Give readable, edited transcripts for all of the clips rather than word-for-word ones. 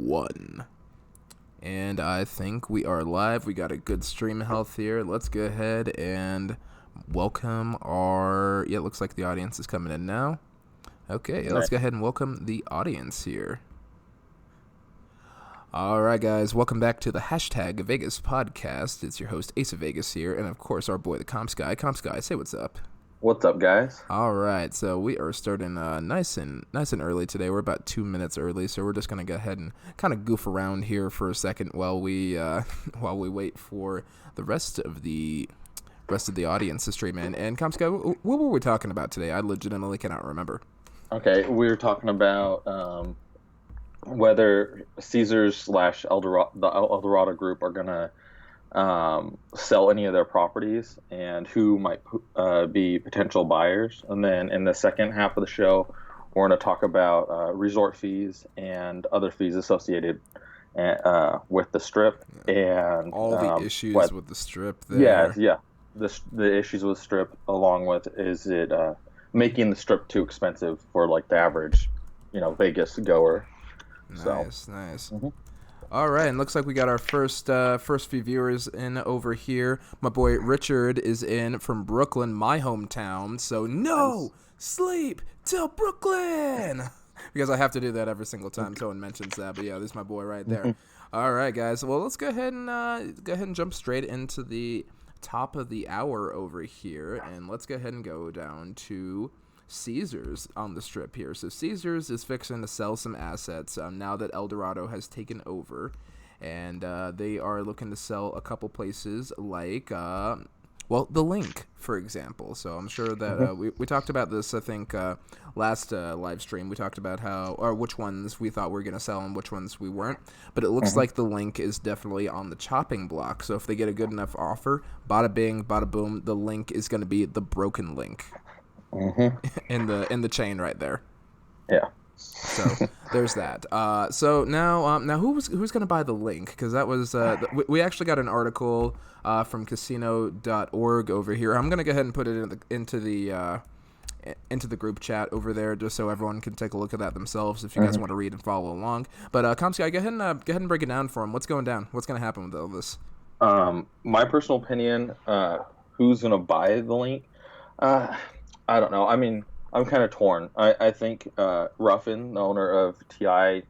1. And I think we are live. We got a good stream health here. Let's go ahead and welcome our... Yeah, it looks like the audience is coming in now. Okay, let's go ahead and welcome the audience here. All right, guys, welcome back to the Hashtag Vegas podcast. It's your host, Ace of Vegas here, and of course, our boy, the CompsGuy. CompsGuy, say what's up. What's up, guys? All right, so we are starting nice and early today. We're about 2 minutes early, so we're just gonna go ahead and kind of goof around here for a second while we wait for the rest of the audience to stream in. And CompsGuy, what were we talking about today? I legitimately cannot remember. Okay, we were talking about whether Caesars / Eldorado, the Eldorado group, are gonna sell any of their properties and who might be potential buyers. And then in the second half of the show, we're going to talk about resort fees and other fees associated with the Strip and all the issues with the Strip there. Yeah. The issues with the Strip, along with is it making the Strip too expensive for like the average, Vegas goer. Nice. Mm-hmm. All right, and looks like we got our first few viewers in over here. My boy Richard is in from Brooklyn, my hometown. So no sleep till Brooklyn, because I have to do that every single time someone mentions that. But yeah, this is my boy right there. All right, guys. Well, let's go ahead and jump straight into the top of the hour over here, and let's go ahead and go down to Caesars on the Strip here. So Caesars is fixing to sell some assets now that Eldorado has taken over, and they are looking to sell a couple places like the Link, for example. So I'm sure that we talked about this, I think, last live stream. We talked about which ones we thought we were going to sell and which ones we weren't. But it looks like the Link is definitely on the chopping block. So if they get a good enough offer, bada bing, bada boom, the Link is going to be the broken link. In the chain right there. Yeah. So there's that. So now who's going to buy the Link? Because that was we actually got an article from casino.org over here. I'm going to go ahead and put it into the group chat over there, just so everyone can take a look at that themselves if you guys want to read and follow along. But CompsGuy, go ahead and break it down for them. What's going down? What's going to happen with all this? My personal opinion, who's going to buy the Link? I don't know. I mean, I'm kind of torn. I think Ruffin, the owner of TI,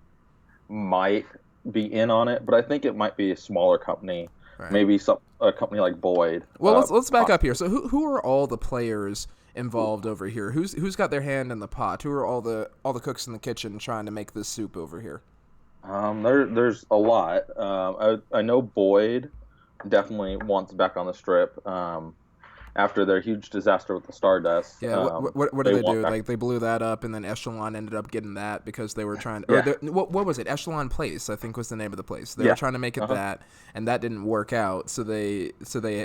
might be in on it, but I think it might be a smaller company, right. Maybe a company like Boyd. Well, let's back up here. So who are all the players involved over here? Who's got their hand in the pot? Who are all the cooks in the kitchen trying to make this soup over here? There's a lot. I know Boyd definitely wants back on the Strip. After their huge disaster with the Stardust. Yeah, what did they do? Like, they blew that up, and then Echelon ended up getting that because they were trying to... Yeah. What was it? Echelon Place, I think, was the name of the place. They were trying to make it that, and that didn't work out, so they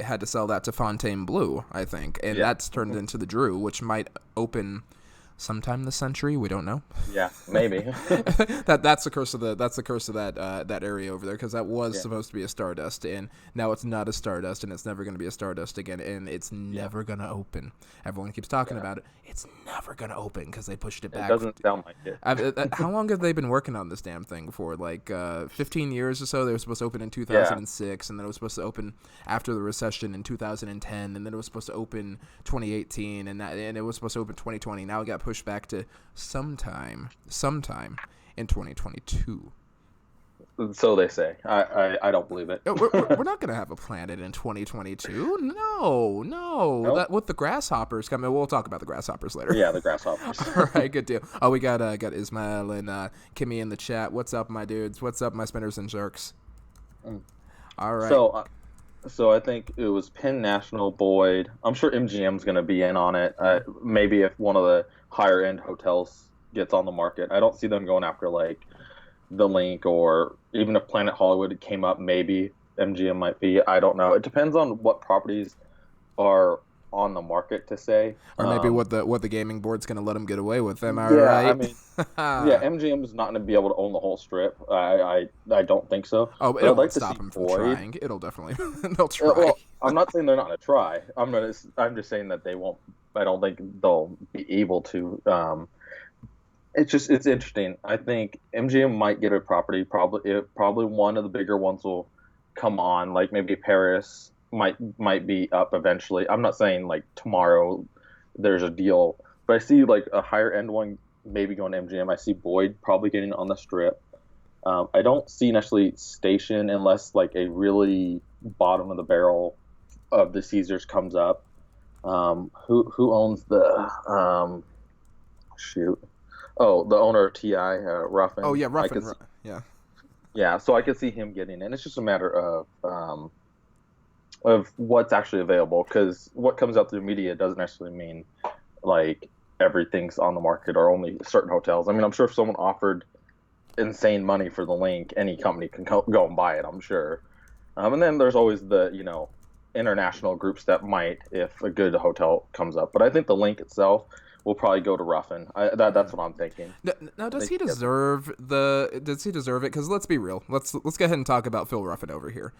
had to sell that to Fontainebleau, I think, and that's turned into the Drew, which might open sometime this century. We don't know. Yeah, maybe. that's the curse of that area over there, because that was supposed to be a Stardust, and now it's not a Stardust, and it's never going to be a Stardust again, and it's never going to open. Everyone keeps talking about it. It's never going to open because they pushed it back. It doesn't sound like it. How long have they been working on this damn thing for? Like 15 years or so? They were supposed to open in 2006, and then it was supposed to open after the recession in 2010, and then it was supposed to open 2018, and it was supposed to open 2020. Now it got pushed back to sometime in 2022. So they say. I don't believe it. We're not going to have a planet in 2022. No. That, with the grasshoppers coming, we'll talk about the grasshoppers later. Yeah, the grasshoppers. All right, good deal. Oh, we got Ismail and Kimmy in the chat. What's up, my dudes? What's up, my spinners and jerks? All right. So I think it was Penn National, Boyd. I'm sure MGM's going to be in on it. Maybe if one of the higher end hotels gets on the market. I don't see them going after like the Link, or even if Planet Hollywood came up, maybe MGM might be. I don't know. It depends on what properties are on the market to say, or maybe what the gaming board's going to let them get away with. Am I right? I mean, MGM is not going to be able to own the whole Strip. I don't think so. Oh, it'll like stop them from trying. It'll definitely they'll try. Well, I'm not saying they're not going to try. I'm just saying that they won't. I don't think they'll be able to it's interesting. I think MGM might get a property. Probably one of the bigger ones will come on. Like maybe Paris might be up eventually. I'm not saying like tomorrow there's a deal, but I see like a higher end one maybe going to MGM. I see Boyd probably getting on the Strip. I don't see necessarily Station unless like a really bottom of the barrel of the Caesars comes up. Who owns the shoot? Oh, the owner of TI, Ruffin. Oh yeah, Ruffin. Yeah. Yeah, so I could see him getting in. It's just a matter of what's actually available, because what comes out through the media doesn't necessarily mean like everything's on the market or only certain hotels. I mean, I'm sure if someone offered insane money for the link, any company can go and buy it, I'm sure. And then there's always the, international groups that might if a good hotel comes up. But I think the link itself will probably go to Ruffin. That's what I'm thinking. Now, does he deserve Does he deserve it? Because let's be real. Let's go ahead and talk about Phil Ruffin over here.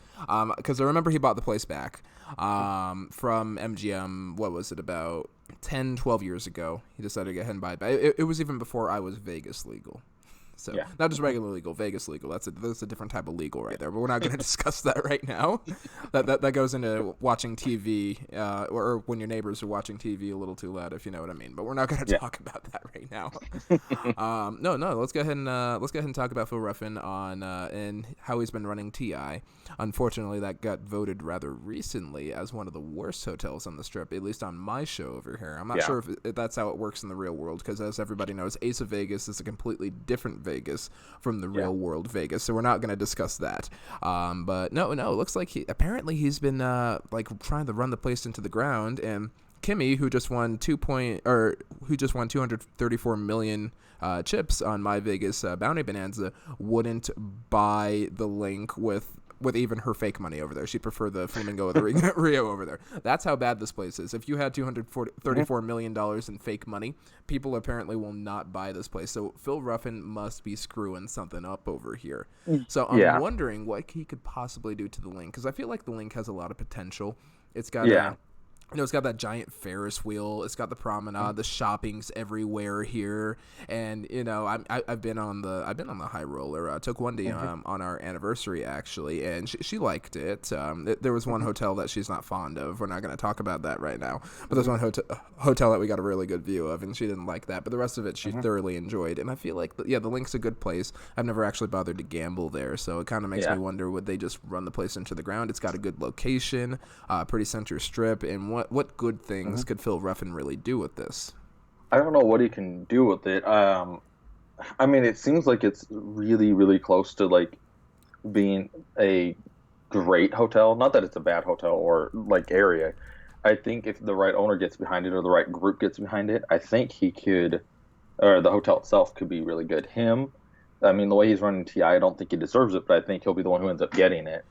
Because I remember he bought the place back from MGM. What was it, about 10, 12 years ago? He decided to go ahead and buy it back. It was even before I was Vegas legal. So yeah. Not just regular legal, Vegas legal. That's a different type of legal right there. But we're not going to discuss that right now. That goes into watching TV, or when your neighbors are watching TV a little too loud, if you know what I mean. But we're not going to talk about that right now. No. Let's go ahead and talk about Phil Ruffin and how he's been running TI. Unfortunately, that got voted rather recently as one of the worst hotels on the Strip, at least on my show over here. I'm not sure if that's how it works in the real world, because as everybody knows, Ace of Vegas is a completely different Vegas from the real world Vegas, so we're not going to discuss that. But no, it looks like he's been like trying to run the place into the ground, and Kimmy, who just won 234 million chips on My Vegas Bounty Bonanza, wouldn't buy the link with even her fake money over there. She'd prefer the Flamingo or the Rio over there. That's how bad this place is. If you had $234 million in fake money, people apparently will not buy this place. So Phil Ruffin must be screwing something up over here. So I'm wondering what he could possibly do to the link, because I feel like the link has a lot of potential. It's got it's got that giant Ferris wheel. It's got the promenade. The shopping's everywhere here, and I've been on the high roller. I took Wendy on our anniversary actually, and she liked it. There was one hotel that she's not fond of. We're not going to talk about that right now. But there's one hotel that we got a really good view of, and she didn't like that. But the rest of it she thoroughly enjoyed, and I feel like the link's a good place. I've never actually bothered to gamble there, so it kind of makes me wonder, would they just run the place into the ground? It's got a good location, pretty center strip, and what good things could Phil Ruffin really do with this? I don't know what he can do with it. I mean, it seems like it's really, really close to like being a great hotel. Not that it's a bad hotel or like area. I think if the right owner gets behind it or the right group gets behind it, I think he could, or the hotel itself could be really good. I mean, the way he's running TI, I don't think he deserves it, but I think he'll be the one who ends up getting it.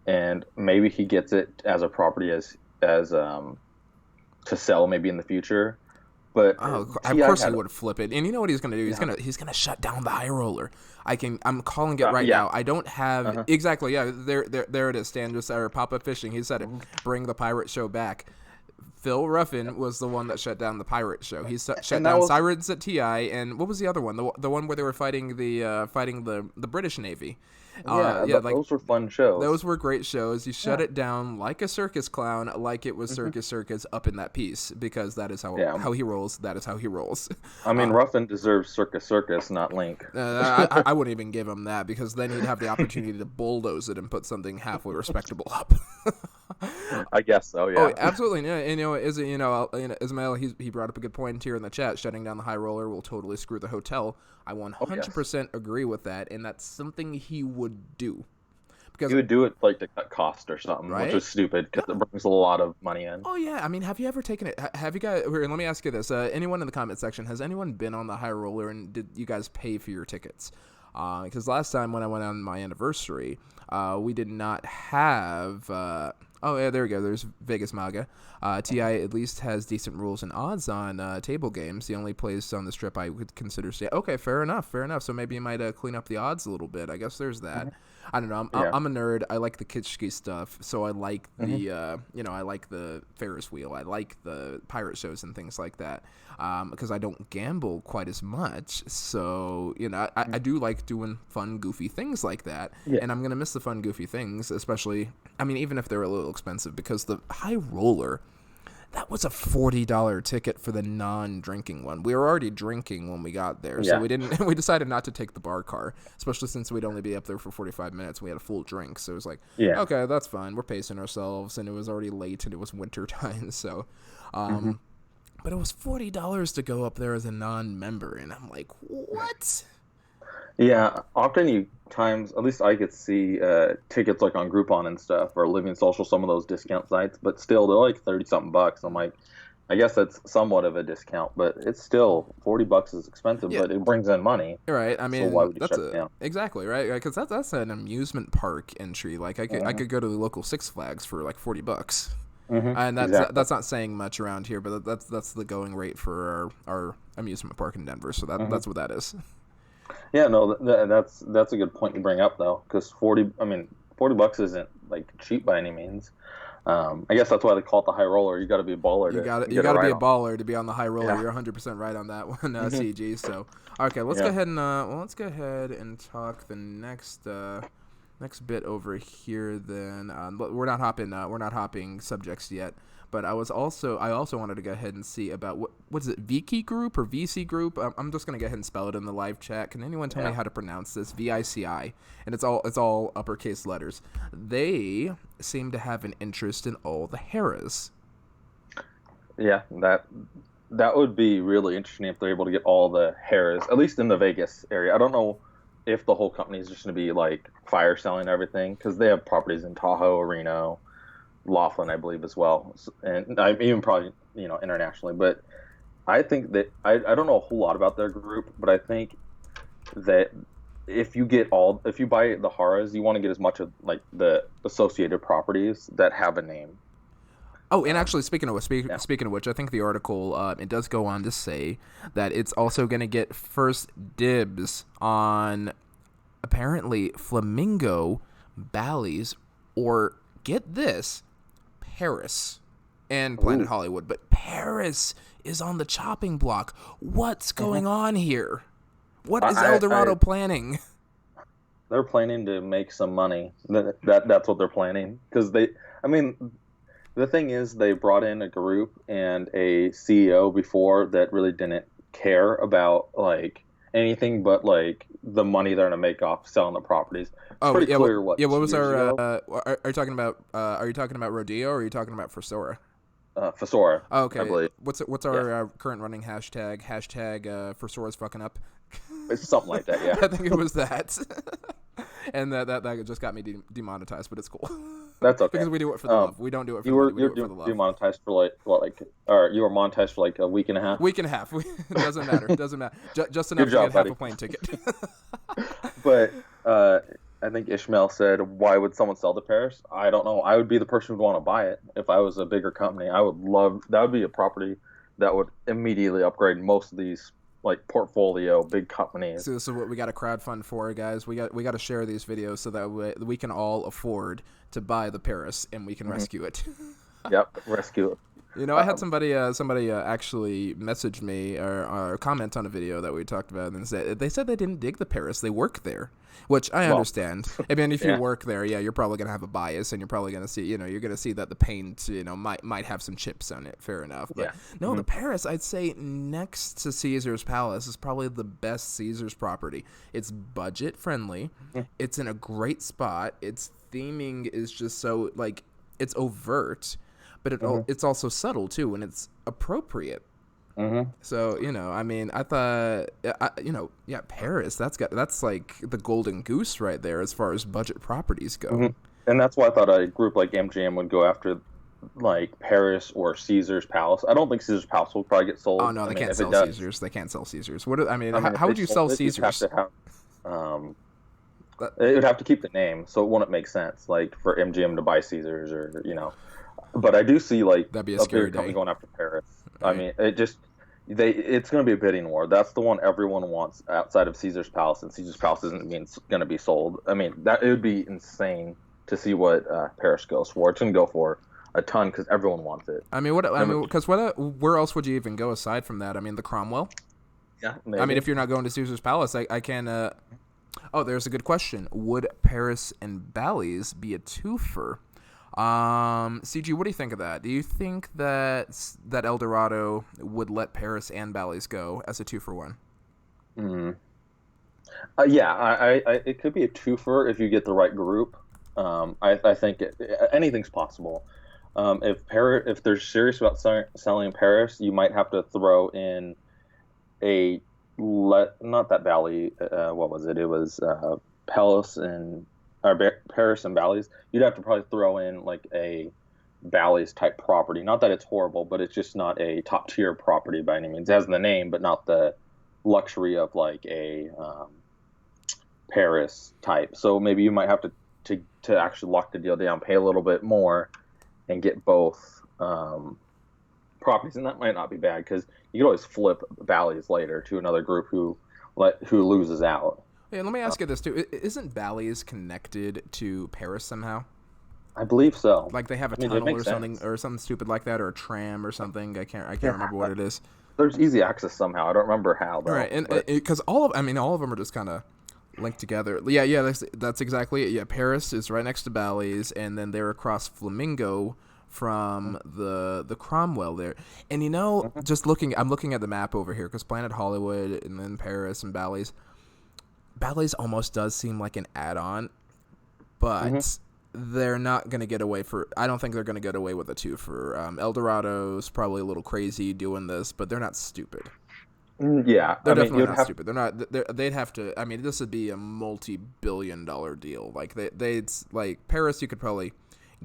And maybe he gets it as a property as to sell maybe in the future. But of course he would flip it. And you know what he's going to do? He's going to shut down the high roller. I'm calling it right now. I don't have exactly. Yeah, there it is. Stan just or Papa Fishing. He said it. Bring the pirate show back. Phil Ruffin was the one that shut down the pirate show. He shut down Sirens at TI, and what was the other one? The one where they were fighting the British Navy. Those were fun shows. Those were great shows. You shut it down like a circus clown, like it was Circus up in that piece, because that is how he rolls. That is how he rolls. I mean, Ruffin deserves Circus, not Link. I wouldn't even give him that, because then he'd have the opportunity to bulldoze it and put something halfway respectable up. I guess so, yeah. Oh, absolutely. Yeah, and Ismail, he brought up a good point here in the chat. Shutting down the high roller will totally screw the hotel. I 100% agree with that, and that's something he would do. Because he would do it like to cut cost or something, right? Which is stupid because it brings a lot of money in. Oh yeah, I mean, have you ever taken it? Have you guys? Let me ask you this: anyone in the comment section, has anyone been on the high roller, and did you guys pay for your tickets? Because last time when I went on my anniversary, we did not have Oh, yeah, there we go. There's Vegas Maga. TI at least has decent rules and odds on table games. The only place on the strip I would consider okay, fair enough. So maybe you might clean up the odds a little bit. I guess there's that. I don't know. I'm a nerd. I like the kitschy stuff, so I like the I like the Ferris wheel. I like the pirate shows and things like that, because I don't gamble quite as much. So I do like doing fun, goofy things like that, and I'm gonna miss the fun, goofy things, especially. I mean, even if they're a little expensive, because the high roller. That was a $40 ticket for the non-drinking one. We were already drinking when we got there, so we didn't. We decided not to take the bar car, especially since we'd only be up there for 45 minutes. We had a full drink, so it was like, okay, that's fine. We're pacing ourselves, and it was already late, and it was winter time, so. But it was $40 to go up there as a non-member, and I'm like, what? Yeah, times, at least I could see tickets like on Groupon and stuff, or Living Social, some of those discount sites, but still they're like 30-something bucks. I'm like, I guess that's somewhat of a discount, but it's still $40 is expensive, but it brings in money. Right. I mean, so why would you shut it down? Exactly, right? Because that's an amusement park entry. Like I could go to the local Six Flags for like $40. And that's not saying much around here, but that's the going rate for our amusement park in Denver. So that's what that is. Yeah, no, that's a good point to bring up though, because $40 isn't like cheap by any means. I guess that's why they call it the high roller. You got to be a baller. You got to be a baller to be on the high roller. Yeah. You're 100% right on that one, CG. So okay, let's go ahead and talk the next bit over here. Then we're not hopping subjects yet. But I also wanted to go ahead and see about what's it, Viki Group or VC Group? I'm just gonna go ahead and spell it in the live chat. Can anyone tell me how to pronounce this? VICI, and it's all uppercase letters. They seem to have an interest in all the Harrahs. Yeah, that would be really interesting if they're able to get all the Harrahs, at least in the Vegas area. I don't know if the whole company is just gonna be like fire selling everything, because they have properties in Tahoe, Reno, Laughlin, I believe, as well, and I even probably internationally. But I think that I don't know a whole lot about their group, but I think that if you buy the Harrahs, you want to get as much of like the associated properties that have a name. Oh, and actually, speaking of which, I think the article it does go on to say that it's also going to get first dibs on apparently Flamingo, Bally's, or get this, Paris and Planet Hollywood, but Paris is on the chopping block. What's going on here? What is Eldorado planning? They're planning to make some money. That's what they're planning, because the thing is, they brought in a group and a CEO before that really didn't care about like anything but like the money they're gonna make off selling the properties. What was our? Are you talking about? Are you talking about Rodeo or are you talking about Fosora? Fosora. Oh, okay. I believe. What's our current running hashtag? Hashtag Fosora's fucking up. It's something like that. Yeah. I think it was that. And that just got me demonetized, but it's cool. That's okay. Because we do it for the love. We don't do it for the money. We do it for the love. Demonetized for or you were monetized for like a week and a half? Week and a half. It doesn't matter. Just enough to get half a plane ticket. But I think Ishmael said, why would someone sell to Paris? I don't know. I would be the person who would want to buy it. If I was a bigger company, that would be a property that would immediately upgrade most of these like portfolio big companies. So what we got to crowdfund for, guys. We got to share these videos so that we can all afford to buy the Paris and we can rescue it. Yep, rescue it. I had somebody actually message me or comment on a video that we talked about, and they said they didn't dig the Paris. They work there, which I understand. I mean, if you work there, you're probably gonna have a bias, and you're probably gonna see, you're gonna see that the paint, might have some chips on it. Fair enough. But no, the Paris, I'd say next to Caesar's Palace is probably the best Caesar's property. It's budget friendly. It's in a great spot. Its theming is just so like it's overt. But it's also subtle too, and it's appropriate. So I thought, Paris. That's like the golden goose right there as far as budget properties go. And that's why I thought a group like MGM would go after like Paris or Caesar's Palace. I don't think Caesar's Palace will probably get sold. Oh no, they can't sell Caesars. They can't sell Caesars. How would you sell Caesars? Have to have, It would have to keep the name, so it wouldn't make sense, like for MGM to buy Caesars or. But I do see like That'd be a a scary bigger company day. going after Paris. I Right. mean, it's going to be a bidding war. That's the one everyone wants outside of Caesar's Palace, and Caesar's Palace isn't going to be sold. I mean, that it would be insane to see what Paris goes for. It's going to go for a ton because everyone wants it. I mean, what? I No, mean, because where else would you even go aside from that? I mean, the Cromwell. yeah, I mean, maybe. if you're not going to Caesar's Palace, I can. Oh, there's a good question. Would Paris and Bally's be a twofer? CG, what do you think of that? Do you think that Eldorado would let Paris and Bally's go as a 2-for-1? Mm. Yeah, it could be a twofer if you get the right group. I think anything's possible. If they're serious about selling in Paris, you might have to throw in a not that Bally. What was it? It was Palace and Paris and Bally's. You'd have to probably throw in like a Bally's type property. Not that it's horrible, but it's just not a top tier property by any means. It has the name, but not the luxury of like a Paris type. So maybe you might have to actually lock the deal down, pay a little bit more, and get both properties. And that might not be bad because you can always flip Bally's later to another group who loses out. Yeah, let me ask you this too: Isn't Bally's connected to Paris somehow? I believe so. Like they have a I mean, it tunnel makes or something stupid like that, or a tram or something. I can't Yeah, remember what it is. there's easy access somehow. I don't remember how though. Right, and But because all of them are just kind of linked together. Yeah, that's exactly it. Yeah, Paris is right next to Bally's, and then they're across Flamingo from the Cromwell there. And just I'm looking at the map over here because Planet Hollywood and then Paris and Bally's. Bally's almost does seem like an add-on, but they're not going to get away I don't think they're going to get away with a two for Eldorado's probably a little crazy doing this, but they're not stupid. yeah, They're I mean, definitely not stupid. They're not. They'd have to. I mean, this would be a multi-billion-dollar deal. Like they'd like Paris, you could probably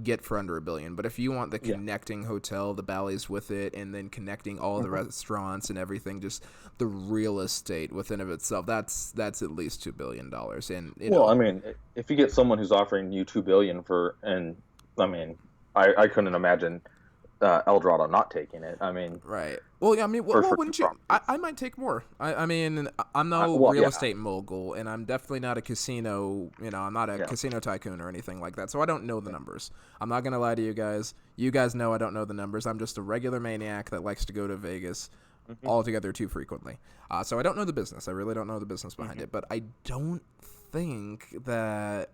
get for under $1 billion. But if you want the connecting hotel, the Bally's with it, and then connecting all the restaurants and everything, just the real estate within of itself, that's at least $2 billion. And I mean, if you get someone who's offering you $2 billion and I mean, I couldn't imagine Eldorado not taking it. I mean, right. Well, yeah, I mean, for wouldn't two you? properties. I might take more. I mean, I'm no real estate mogul, and I'm definitely not a casino. I'm not a casino tycoon or anything like that. So I don't know the numbers. I'm not gonna lie to you guys. You guys know I don't know the numbers. I'm just a regular maniac that likes to go to Vegas altogether too frequently. So I don't know the business. I really don't know the business behind it. But I don't think that.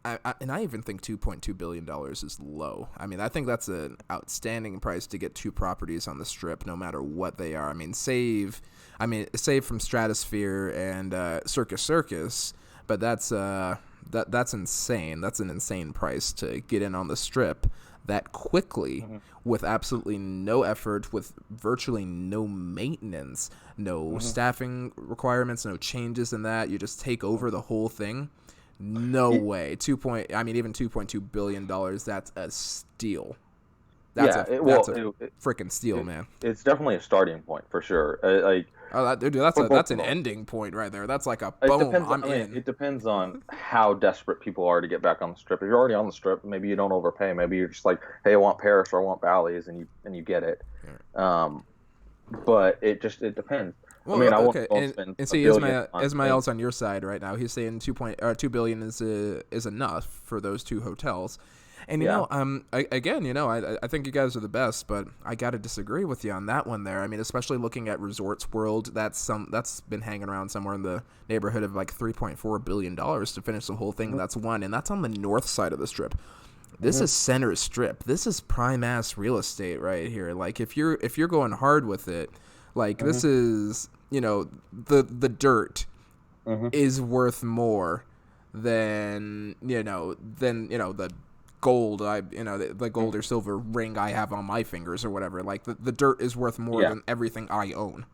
And I even think $2.2 billion is low. I mean, I think that's an outstanding price to get two properties on the Strip, no matter what they are. I mean, save from Stratosphere and Circus, but that's insane. That's an insane price to get in on the Strip that quickly with absolutely no effort, with virtually no maintenance, no staffing requirements, no changes in that. You just take over the whole thing. No way. Even $2.2 billion. That's a steal. That's a freaking steal, man. It's definitely a starting point for sure. That's an ending point right there. That's like a boom. It depends on how desperate people are to get back on the Strip. If you're already on the Strip, maybe you don't overpay. Maybe you're just like, hey, I want Paris or I want Bally's, and you get it. Yeah. But it depends. Well, I mean, okay. I won't spend and see, Ismail's on your side right now. He's saying $2 billion is enough for those two hotels. And I think you guys are the best, but I got to disagree with you on that one there. I mean, especially looking at Resorts World, that's been hanging around somewhere in the neighborhood of like $3.4 billion to finish the whole thing. That's one, and that's on the north side of the Strip. This is center Strip. This is prime ass real estate right here. Like if you're going hard with it. Like this is, the dirt is worth more than the gold the gold or silver ring I have on my fingers or whatever. Like the dirt is worth more than everything I own.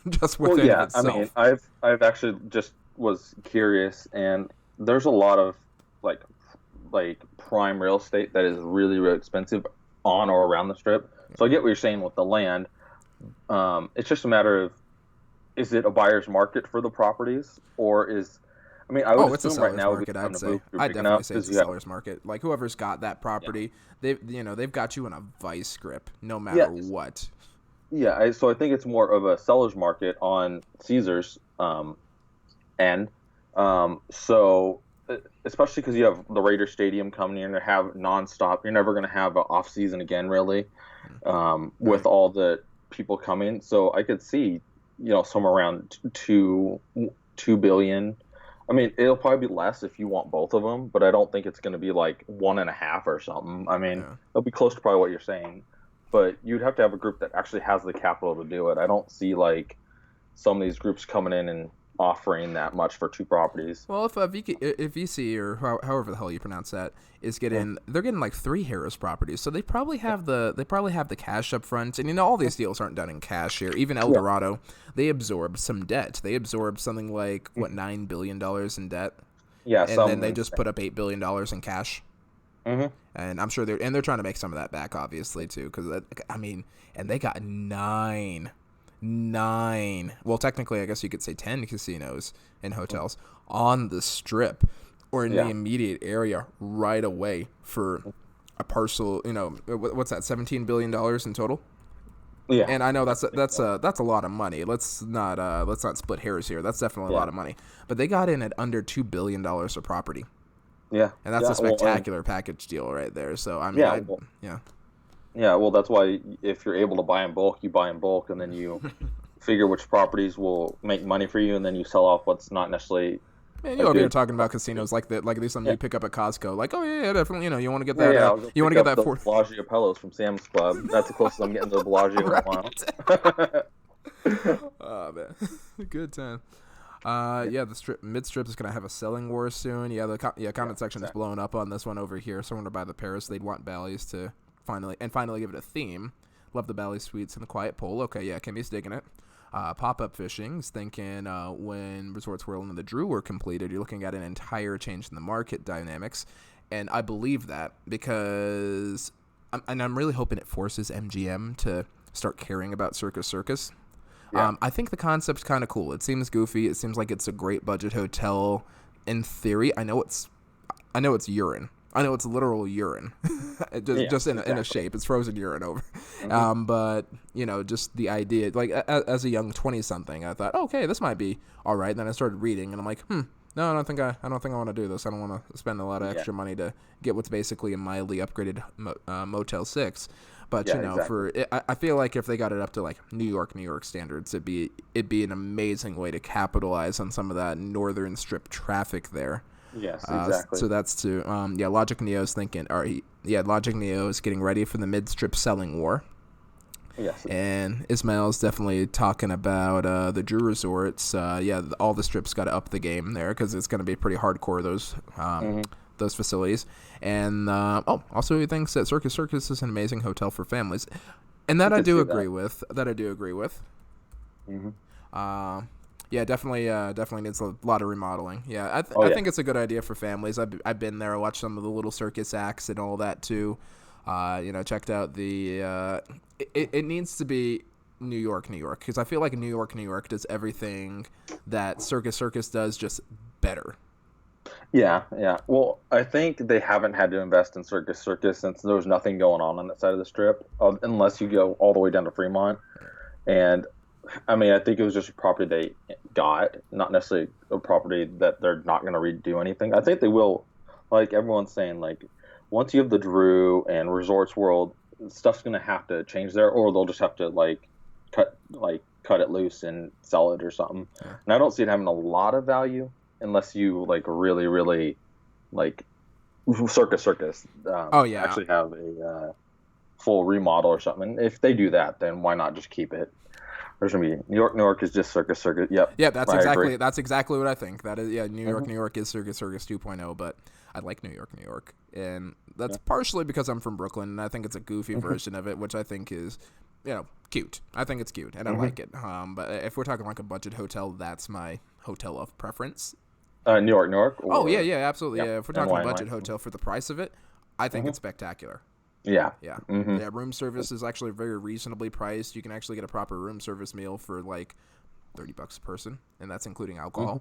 Just within itself. I mean, I've actually just was curious, and there's a lot of like prime real estate that is really, really expensive on or around the Strip. So I get what you're saying with the land. It's just a matter of, is it a buyer's market for the properties, or I mean, I would It's a assume right seller's now would be market, time I'd to say. move if you're I'd big definitely enough say it's because a you have seller's market. Like, whoever's got that yeah property, they've got you in a vice grip no yeah matter what. yeah. So I think it's more of a seller's market on Caesars end. So especially because you have the Raider Stadium coming in, to have nonstop. You're never going to have an off season again, really, with Right. all the people coming. So I could see, somewhere around 2 billion. I mean, it'll probably be less if you want both of them, but I don't think it's going to be like 1.5 or something. I mean, Yeah. it'll be close to probably what you're saying, but you'd have to have a group that actually has the capital to do it. I don't see like some of these groups coming in and offering that much for two properties. Well, if VC or however the hell you pronounce that is Yeah. they're getting like 3 Harrah's properties, so they probably have the cash up front, and all these deals aren't done in cash here. Even Yeah. Eldorado, they absorbed some debt. They absorbed something like what Mhm. $9 billion in debt, Yeah, and then some they just put insane. up $8 billion in cash. Hmm. And I'm sure they're trying to make some of that back, obviously, too, because I mean, and they got nine. Well, technically, I guess you could say 10 casinos and hotels on the strip or in the Yeah. immediate area right away for a parcel. What's that? $17 billion in total. Yeah. And I know I that's a, think that's so. a that's a lot of money. Let's not split hairs here. That's definitely a lot Yeah. of money. But they got in at under $2 billion of property, Yeah. and that's Yeah. a Well, spectacular package deal right there. So I mean, yeah. Well, yeah. yeah. Well, that's why if you're able to buy in bulk, you buy in bulk, and then you figure which properties will make money for you, and then you sell off what's not necessarily Man, you a over here good. talking about casinos like that, like there's something Yeah. you pick up at Costco. Like, oh yeah, definitely. You want to get Yeah. that. Yeah. I'll go You want pick to get up that the for Bellagio pillows from Sam's Club. That's the closest I'm getting to the Bellagio in a while. right. Oh man, good time. Yeah. Yeah, the mid strip is gonna have a selling war soon. Yeah, Yeah. comment section is Exactly. blowing up on this one over here. Someone to buy the Paris, they'd want Bally's to finally give it a theme. Love the Bally Suites and the Quiet Pole. Okay, yeah, Kimmy's digging it. Pop-up fishing's thinking when Resorts World and the Drew were completed, you're looking at an entire change in the market dynamics, and I believe that because I'm really hoping it forces MGM to start caring about Circus Circus. Yeah. I think the concept's kind of cool. It seems goofy. It seems like it's a great budget hotel. In theory, I know it's urine. I know it's literal urine, just Yes. in a Exactly. shape. It's frozen urine over. Hmm. But just the idea, like as a young 20-something, I thought, okay, this might be all right. Then I started reading, and I'm like, no, I don't think I want to do this. I don't want to spend a lot of Yeah. extra money to get what's basically a mildly upgraded Motel 6. But Yeah. Exactly. I feel like if they got it up to like New York standards, it'd be an amazing way to capitalize on some of that northern strip traffic there. Yes. Exactly. So that's to Logic Neo's thinking. Logic Neo is getting ready for the mid strip selling war, Yes. and Ismail's definitely talking about the Drew resorts. All the strips got to up the game there because it's going to be pretty hardcore Hmm. those facilities. And also he thinks that Circus Circus is an amazing hotel for families, and that You I could do see agree that. with. Hmm. Yeah, definitely needs a lot of remodeling. Yeah, Oh I yeah. think it's a good idea for families. I've been there, watched some of the little circus acts and all that too. Checked out the. It needs to be New York, because I feel like New York does everything that Circus Circus does, just better. Yeah, yeah. Well, I think they haven't had to invest in Circus Circus since there was nothing going on that side of the strip, unless you go all the way down to Fremont. And I mean, I think it was just a property they got, not necessarily a property that they're not going to redo anything. I think they will, like everyone's saying, like once you have the Drew and Resorts World, stuff's going to have to change there, or they'll just have to cut it loose and sell it or something. Yeah. And I don't see it having a lot of value unless you like really, really like Circus Oh yeah, actually have a full remodel or something. And if they do that, then why not just keep it? There's gonna be New York is just Circus. Yep, yeah. I agree. That's exactly what I think. That is Hmm. New York is Circus 2.0, but I like New York, and that's Yeah. partially because I'm from Brooklyn, and I think it's a goofy Hmm. version of it, which I think is cute. I think it's cute, and I Hmm. like it. But if we're talking like a budget hotel, that's my hotel of preference. New York, Oh yeah, or yeah, absolutely. yeah, Yeah, if we're and talking why? budget hotel for the price of it, I think Hmm. it's spectacular. Yeah. Yeah. Hmm. Yeah, room service is actually very reasonably priced. You can actually get a proper room service meal for like $30 a person, and that's including alcohol.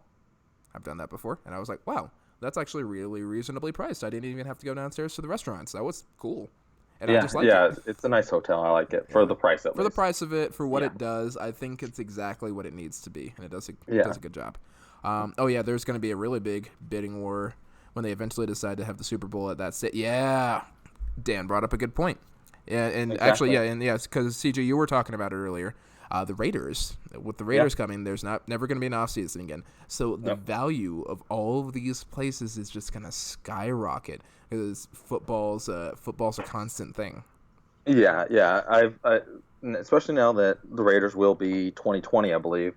I've done that before, and I was like, wow, that's actually really reasonably priced. I didn't even have to go downstairs to the restaurants. That was cool, and I just like it. It's a nice hotel. I like it for the price at least. For the price of it, for what it does, I think it's exactly what it needs to be, and it does a good job. There's going to be a really big bidding war when they eventually decide to have the Super Bowl at that state. Yeah, Dan brought up a good point. Yeah, and exactly. Because CJ, you were talking about it earlier. The Raiders, with the Raiders coming, there's never going to be an off season again. So the value of all of these places is just going to skyrocket because football's a constant thing. Yeah. Especially now that the Raiders will be 2020, I believe.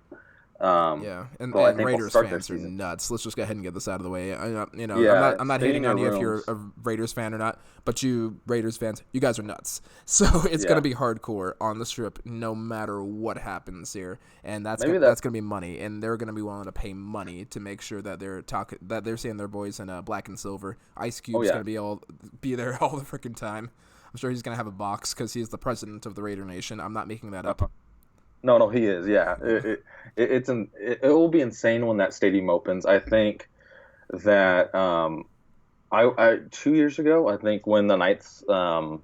And Raiders fans are nuts. Let's just go ahead and get this out of the way. I'm not hating on you if you're a Raiders fan or not, but you Raiders fans, you guys are nuts. So it's going to be hardcore on the Strip no matter what happens here, and that's going to be money, and they're going to be willing to pay money to make sure that they're seeing their boys in black and silver. Ice Cube's going to be there all the freaking time. I'm sure he's going to have a box because he's the president of the Raider Nation. I'm not making that up. No, he is. Yeah, it will be insane when that stadium opens. I think that I 2 years ago, I think when the Knights had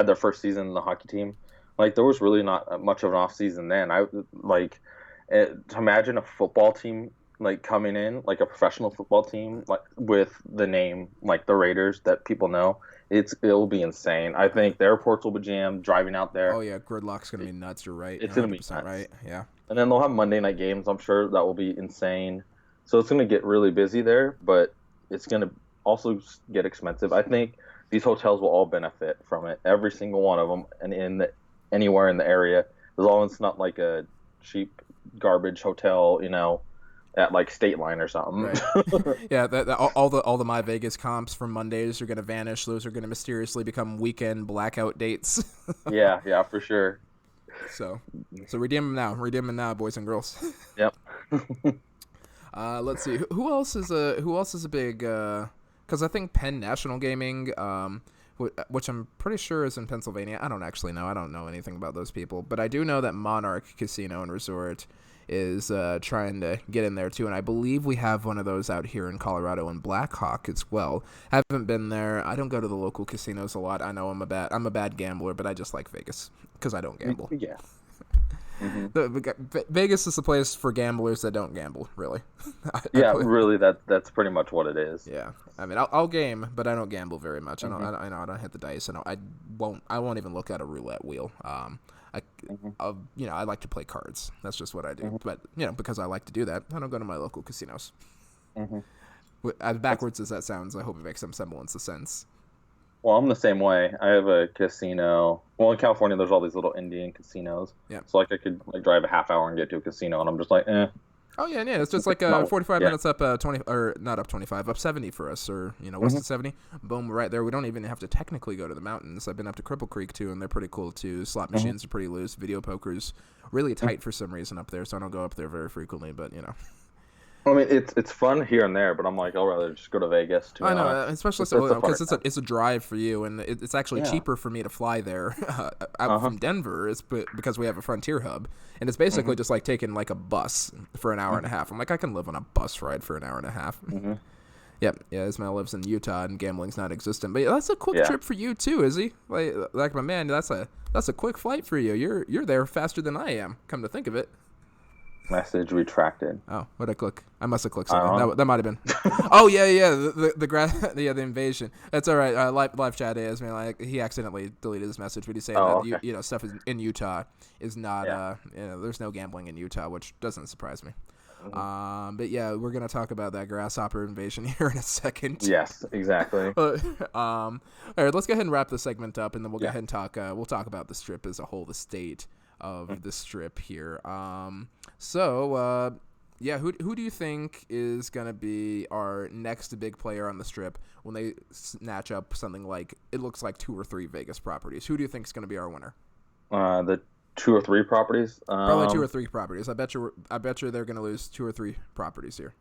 their first season in the hockey team, like there was really not much of an off season then. To imagine a football team like coming in, like a professional football team, like with the name like the Raiders that people know. It'll be insane. I think the airports will be jammed driving out there. Oh yeah, gridlock's gonna be nuts. You're right. It's gonna be nuts. Right. Yeah. And then they'll have Monday night games. I'm sure that will be insane. So it's gonna get really busy there, but it's gonna also get expensive. I think these hotels will all benefit from it. Every single one of them, and anywhere in the area, as long as it's not like a cheap garbage hotel, at like State Line or something. Right. Yeah, all the My Vegas comps from Mondays are going to vanish. Those are going to mysteriously become weekend blackout dates. Yeah, for sure. So redeem them now, boys and girls. Yep. Let's see who else is a big because I think Penn National Gaming, which I'm pretty sure is in Pennsylvania. I don't actually know. I don't know anything about those people, but I do know that Monarch Casino and Resort is trying to get in there too, and I believe we have one of those out here in Colorado and Blackhawk as well. Haven't been there. I don't go to the local casinos a lot. I know I'm a bad gambler, but I just like Vegas because I don't gamble. Yeah. Vegas is the place for gamblers that don't gamble, really. Really, that's pretty much what it is. Yeah, I mean, I'll game, but I don't gamble very much. I don't hit the dice. I won't even look at a roulette wheel. I like to play cards. That's just what I do. But because I like to do that, I don't go to my local casinos. As backwards as that sounds, I hope it makes some semblance of sense. Well, I'm the same way. I have a casino. Well, in California, there's all these little Indian casinos. Yeah. So I could drive a half hour and get to a casino, and I'm just like, eh. Oh yeah. It's just like 45 minutes up 20, or not up 25, up 70 for us, or west of 70. Boom, right there. We don't even have to technically go to the mountains. I've been up to Cripple Creek too, and they're pretty cool too. Slot machines are pretty loose. Video poker's really tight for some reason up there, so I don't go up there very frequently. But I mean, it's fun here and there, but I'm like, I'd rather just go to Vegas. I know, especially because it's a drive for you, and it's actually cheaper for me to fly there out from Denver. It's because we have a Frontier hub, and it's basically just like taking like a bus for an hour and a half. I'm like, I can live on a bus ride for an hour and a half. Yep. Yeah, Ismail lives in Utah, and gambling's not existent. But that's a quick trip for you too, is he? Like my man, that's a quick flight for you. You're there faster than I am. Come to think of it. Message retracted. Oh, what did I click? I must have clicked something. That might have been. Oh yeah. The invasion. That's all right. Live chat is like he accidentally deleted his message, but he's saying that stuff in Utah is not. There's no gambling in Utah, which doesn't surprise me. But yeah, we're gonna talk about that grasshopper invasion here in a second. Yes, exactly. All right, let's go ahead and wrap the segment up, and then we'll go ahead and talk. We'll talk about the Strip as a whole, the state of the Strip here. Who do you think is going to be our next big player on the Strip when they snatch up something like, it looks like 2 or 3 Vegas properties? Who do you think is going to be our winner? The 2 or 3 properties? Probably 2 or 3 properties. I bet you they're going to lose 2 or 3 properties here.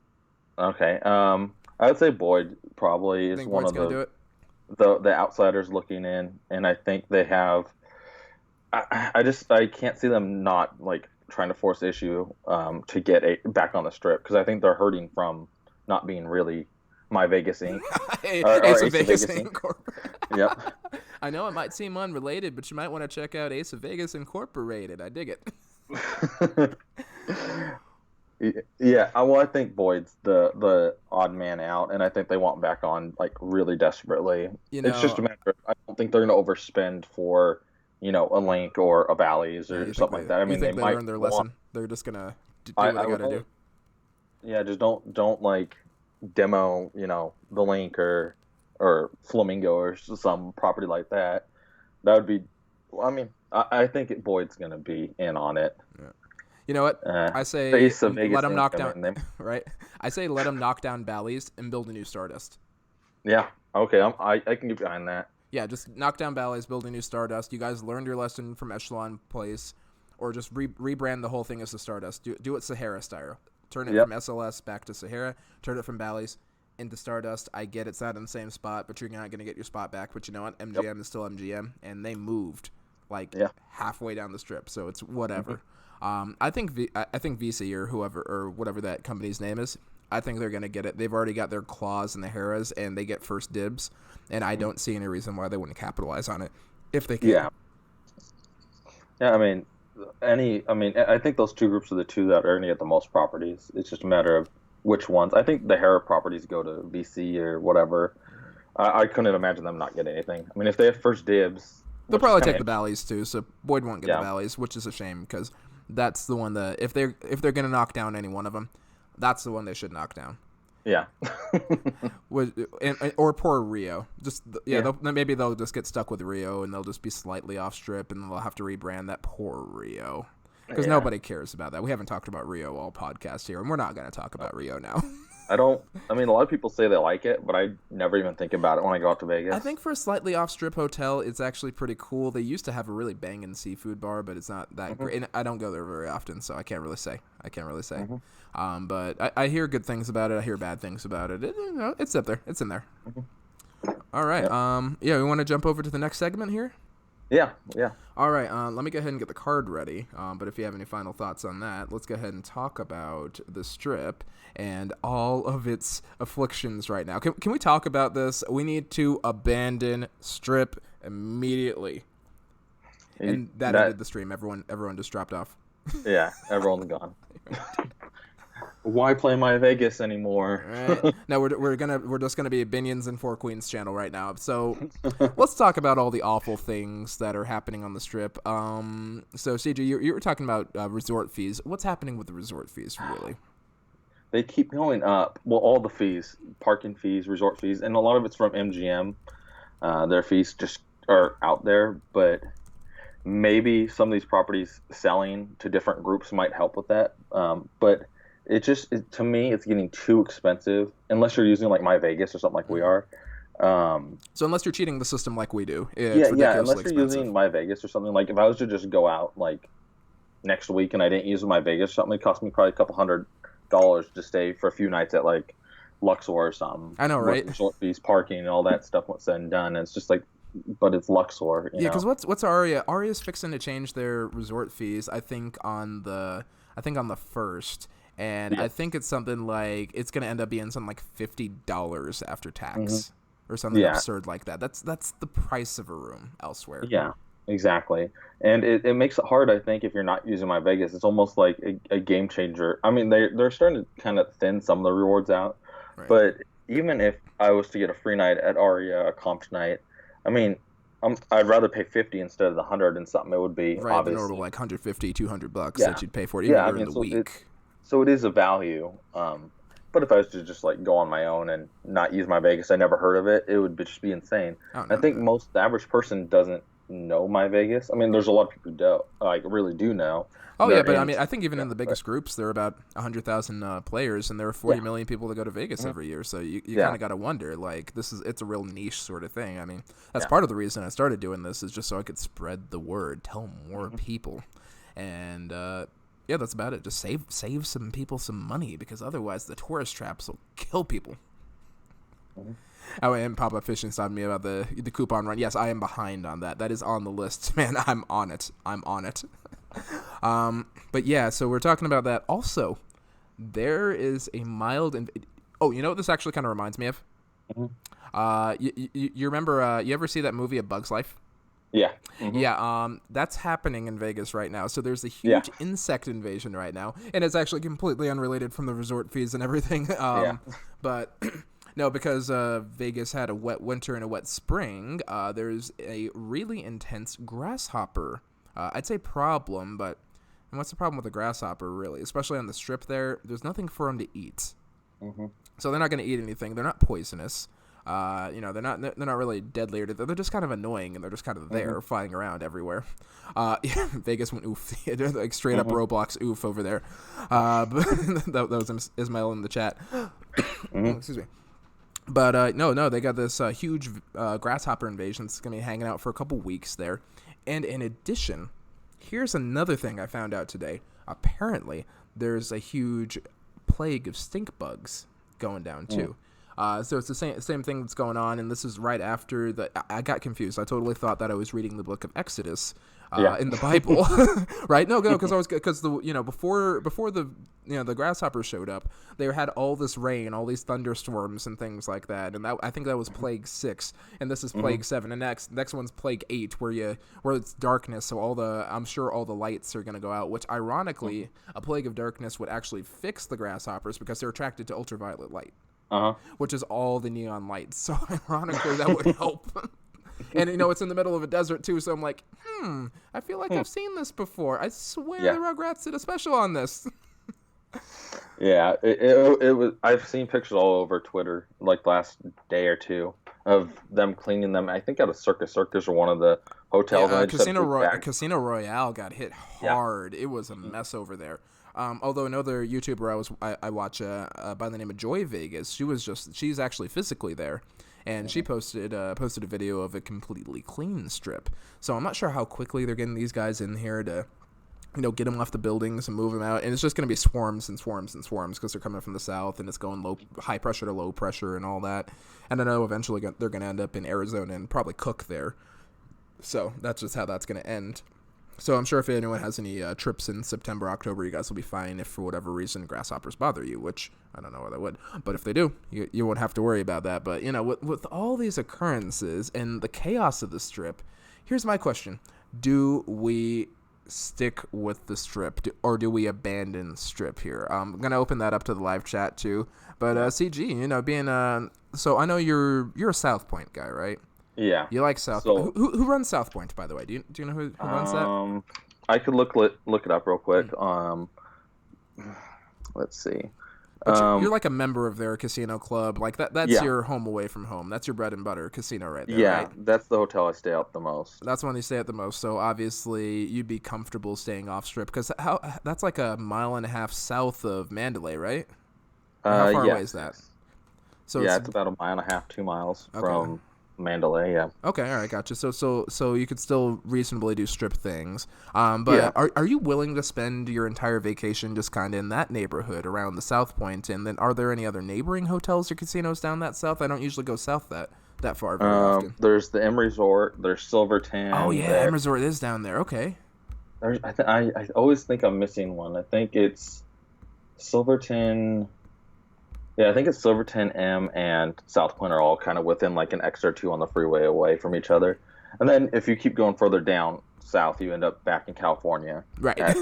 Okay. I would say Boyd probably is one of the outsiders looking in, and I think they have. I can't see them not like trying to force issue to get back on the strip, because I think they're hurting from not being really My Vegas Inc. or Ace of Ace of Vegas Vegas Inc. Inc. Yep. I know it might seem unrelated, but you might want to check out Ace of Vegas Incorporated. I dig it. Yeah, well, I think Boyd's the odd man out, and I think they want back on like really desperately. You It's just know, a matter of, I don't think they're going to overspend for, a Link or a Bally's or something like that. I you mean, they think they might learned their want. lesson? They're just gonna do I, what I they would gotta hope. do. Yeah, just don't like demo, the Link or Flamingo or some property like that. That would be. Well, I mean, I think Boyd's going to be in on it. Yeah. You know what? I The say Ace of let Vegas them Inc. knock I down. mean, they, Right? I say let them knock down Bally's and build a new Stardust. yeah. Okay, I can get behind that. Yeah, just knock down Bally's, build a new Stardust. You guys learned your lesson from Echelon Place, or just rebrand the whole thing as the Stardust. Do it Sahara style. Turn it Yep. from SLS back to Sahara. Turn it from Bally's into Stardust. I get it's not in the same spot, but you're not going to get your spot back. But you know what? MGM is still MGM, and they moved halfway down the strip, so it's whatever. I think VC or whoever or whatever that company's name is, I think they're going to get it. They've already got their claws in the Harrahs, and they get first dibs, and I don't see any reason why they wouldn't capitalize on it if they can. Yeah. Yeah, I mean, I think those two groups are the two that are going to get the most properties. It's just a matter of which ones. I think the Harrah properties go to VC or whatever. I couldn't imagine them not getting anything. I mean, if they have first dibs, they'll probably take the Bally's too. So Boyd won't get Yeah. the Bally's, which is a shame because that's the one that if they're going to knock down any one of them, that's the one they should knock down. Yeah. Or poor Rio. Maybe they'll just get stuck with Rio and they'll just be slightly off strip and they'll have to rebrand that poor Rio. Because nobody cares about that. We haven't talked about Rio all podcast here, and we're not going to talk about Rio now. A lot of people say they like it, but I never even think about it when I go out to Vegas. I think for a slightly off-strip hotel, it's actually pretty cool. They used to have a really banging seafood bar, but it's not that great. And I don't go there very often, so I can't really say. But I hear good things about it. I hear bad things about it. It's up there. It's in there. All right. We want to jump over to the next segment here? Yeah. All right, let me go ahead and get the card ready. But if you have any final thoughts on that, let's go ahead and talk about the strip and all of its afflictions right now. Can we talk about this? We need to abandon strip immediately. And that ended the stream. Everyone just dropped off. Yeah, everyone's gone. Why play My Vegas anymore? Right. No, we're just gonna be Binions and Four Queens channel right now. So let's talk about all the awful things that are happening on the strip. So CJ, you were talking about resort fees. What's happening with the resort fees, really? They keep going up. Well, all the fees, parking fees, resort fees, and a lot of it's from MGM. Their fees just are out there, but maybe some of these properties selling to different groups might help with that. But to me, it's getting too expensive unless you're using like My Vegas or something like we are. So unless you're cheating the system like we do, it's unless you're using My Vegas or something, like if I was to just go out like next week and I didn't use My Vegas or something, it cost me probably a couple $100 to stay for a few nights at like Luxor or something. I know, right? Resort fees, parking, and all that stuff once said and done. And it's just like, but it's Luxor. Because what's Aria? Aria's fixing to change their resort fees. I think on the 1st. And I think it's something like it's going to end up being something like $50 after tax or something absurd like that. That's the price of a room elsewhere. Yeah, exactly. And it makes it hard, I think, if you're not using My Vegas. It's almost like a game changer. I mean, they're starting to kind of thin some of the rewards out. Right. But even if I was to get a free night at Aria, a comp night, I mean, I'd rather pay $50 instead of the $100 and something. It would be right, obviously the normal like $150, $200 that you'd pay for it even during the week. So it is a value. But if I was to just like go on my own and not use My Vegas, I never heard of it, it would just be insane. I think the average person doesn't know My Vegas. I mean, there's a lot of people who don't, really do know. Oh yeah, but I mean, I think even in the biggest groups, there are about 100,000 players, and there are 40 million people that go to Vegas every year. So you kind of got to wonder, like, it's a real niche sort of thing. I mean, that's part of the reason I started doing this is just so I could spread the word, tell more people, and that's about it. Just save some people some money because otherwise the tourist traps will kill people. Oh, and Papa Fishing stopped me about the coupon run. Yes, I am behind on that. That is on the list, man. I'm on it. But yeah, so we're talking about that. Also, there is a mild. Oh, you know what this actually kind of reminds me of? Hmm. You remember? You ever see that movie A Bug's Life? Yeah. Hmm. Yeah, that's happening in Vegas right now. So there's a Yeah. huge insect invasion right now, and it's actually completely unrelated from the resort fees and everything. Yeah. But no, because Vegas had a wet winter and a wet spring, there's a really intense grasshopper. I'd say problem, but and what's the problem with a grasshopper, really? Especially on the strip there, there's nothing for them to eat. Hmm. So they're not going to eat anything. They're not poisonous. They're not really deadly. They're just kind of annoying, and they're just kind of there, flying around everywhere. Yeah, Vegas went oof, they're like straight up Roblox oof over there. But that was Ismail in the chat. Excuse me. But no, they got this huge grasshopper invasion that's gonna be hanging out for a couple weeks there. And in addition, here's another thing I found out today. Apparently, there's a huge plague of stink bugs going down too. So it's the same thing that's going on, and this is right after the. I got confused. I totally thought that I was reading the book of Exodus in the Bible, right? No, because before the grasshoppers showed up, they had all this rain, all these thunderstorms and things like that, and I think that was plague 6, and this is plague 7, and next one's plague 8, where it's darkness. So I'm sure all the lights are gonna go out, which ironically, a plague of darkness would actually fix the grasshoppers because they're attracted to ultraviolet light. Which is all the neon lights. So ironically, that would help. And it's in the middle of a desert too. So I'm like, I feel like I've seen this before. I swear the Rugrats did a special on this. Yeah, it was. I've seen pictures all over Twitter, like last day or two, of them cleaning them. I think at a Circus or one of the hotels. Yeah, Casino Royale got hit hard. Yeah. It was a mess over there. Although another YouTuber I watch by the name of Joy Vegas, she's actually physically there, and she posted a video of a completely clean strip. So I'm not sure how quickly they're getting these guys in here to, get them off the buildings and move them out. And it's just going to be swarms and swarms and swarms because they're coming from the south, and it's going high pressure to low pressure and all that. And I know eventually they're going to end up in Arizona and probably cook there. So that's just how that's going to end. So I'm sure if anyone has any trips in September, October, you guys will be fine if for whatever reason grasshoppers bother you, which I don't know why they would. But if they do, you won't have to worry about that. But, with all these occurrences and the chaos of the strip, here's my question. Do we stick with the strip or do we abandon strip here? I'm going to open that up to the live chat too. But CG, being so I know you're a South Point guy, right? Yeah. You like South Point. Who runs South Point, by the way? Do you know who runs that? I could look it up real quick. Let's see. But you're like a member of their casino club. Like that's your home away from home. That's your bread and butter casino right there, right? That's the hotel I stay at the most. That's the one you stay at the most. So obviously you'd be comfortable staying off strip because that's like a mile and a half south of Mandalay, right? How far away is that? So it's about a mile and a half, 2 miles from Mandalay, yeah. Okay, all right, gotcha. So you could still reasonably do strip things. But are you willing to spend your entire vacation just kind of in that neighborhood around the South Point? And then are there any other neighboring hotels or casinos down that south? I don't usually go south that far very often. There's the M Resort. There's Silverton. Oh yeah, M Resort is down there. Okay. I always think I'm missing one. I think it's Silverton. Yeah, I think it's Silverton, M, and South Point are all kind of within like an exit or two on the freeway away from each other. And then if you keep going further down south, you end up back in California. Right. At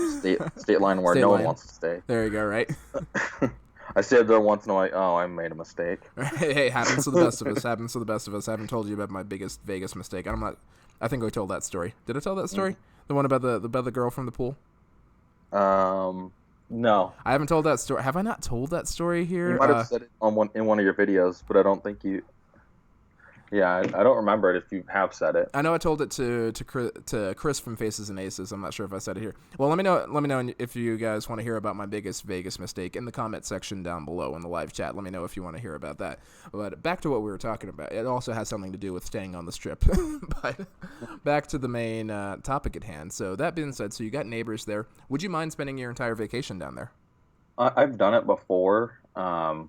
state line where no one wants to stay. There you go, right? I stayed there once and I'm like, I made a mistake. Hey, happens to the best of us. Happens to the best of us. I haven't told you about my biggest Vegas mistake. I think I told that story. Did I tell that story? The one about the girl from the pool? No. I haven't told that story. Have I not told that story here? You might have said it in one of your videos, but I don't think you... Yeah, I don't remember it if you have said it. I know I told it to Cris from Faces and Aces. I'm not sure if I said it here. Well, let me know if you guys want to hear about my biggest Vegas mistake in the comment section down below in the live chat. Let me know if you want to hear about that. But back to what we were talking about. It also has something to do with staying on the strip. But back to the main topic at hand. So that being said, so you got neighbors there. Would you mind spending your entire vacation down there? I've done it before. I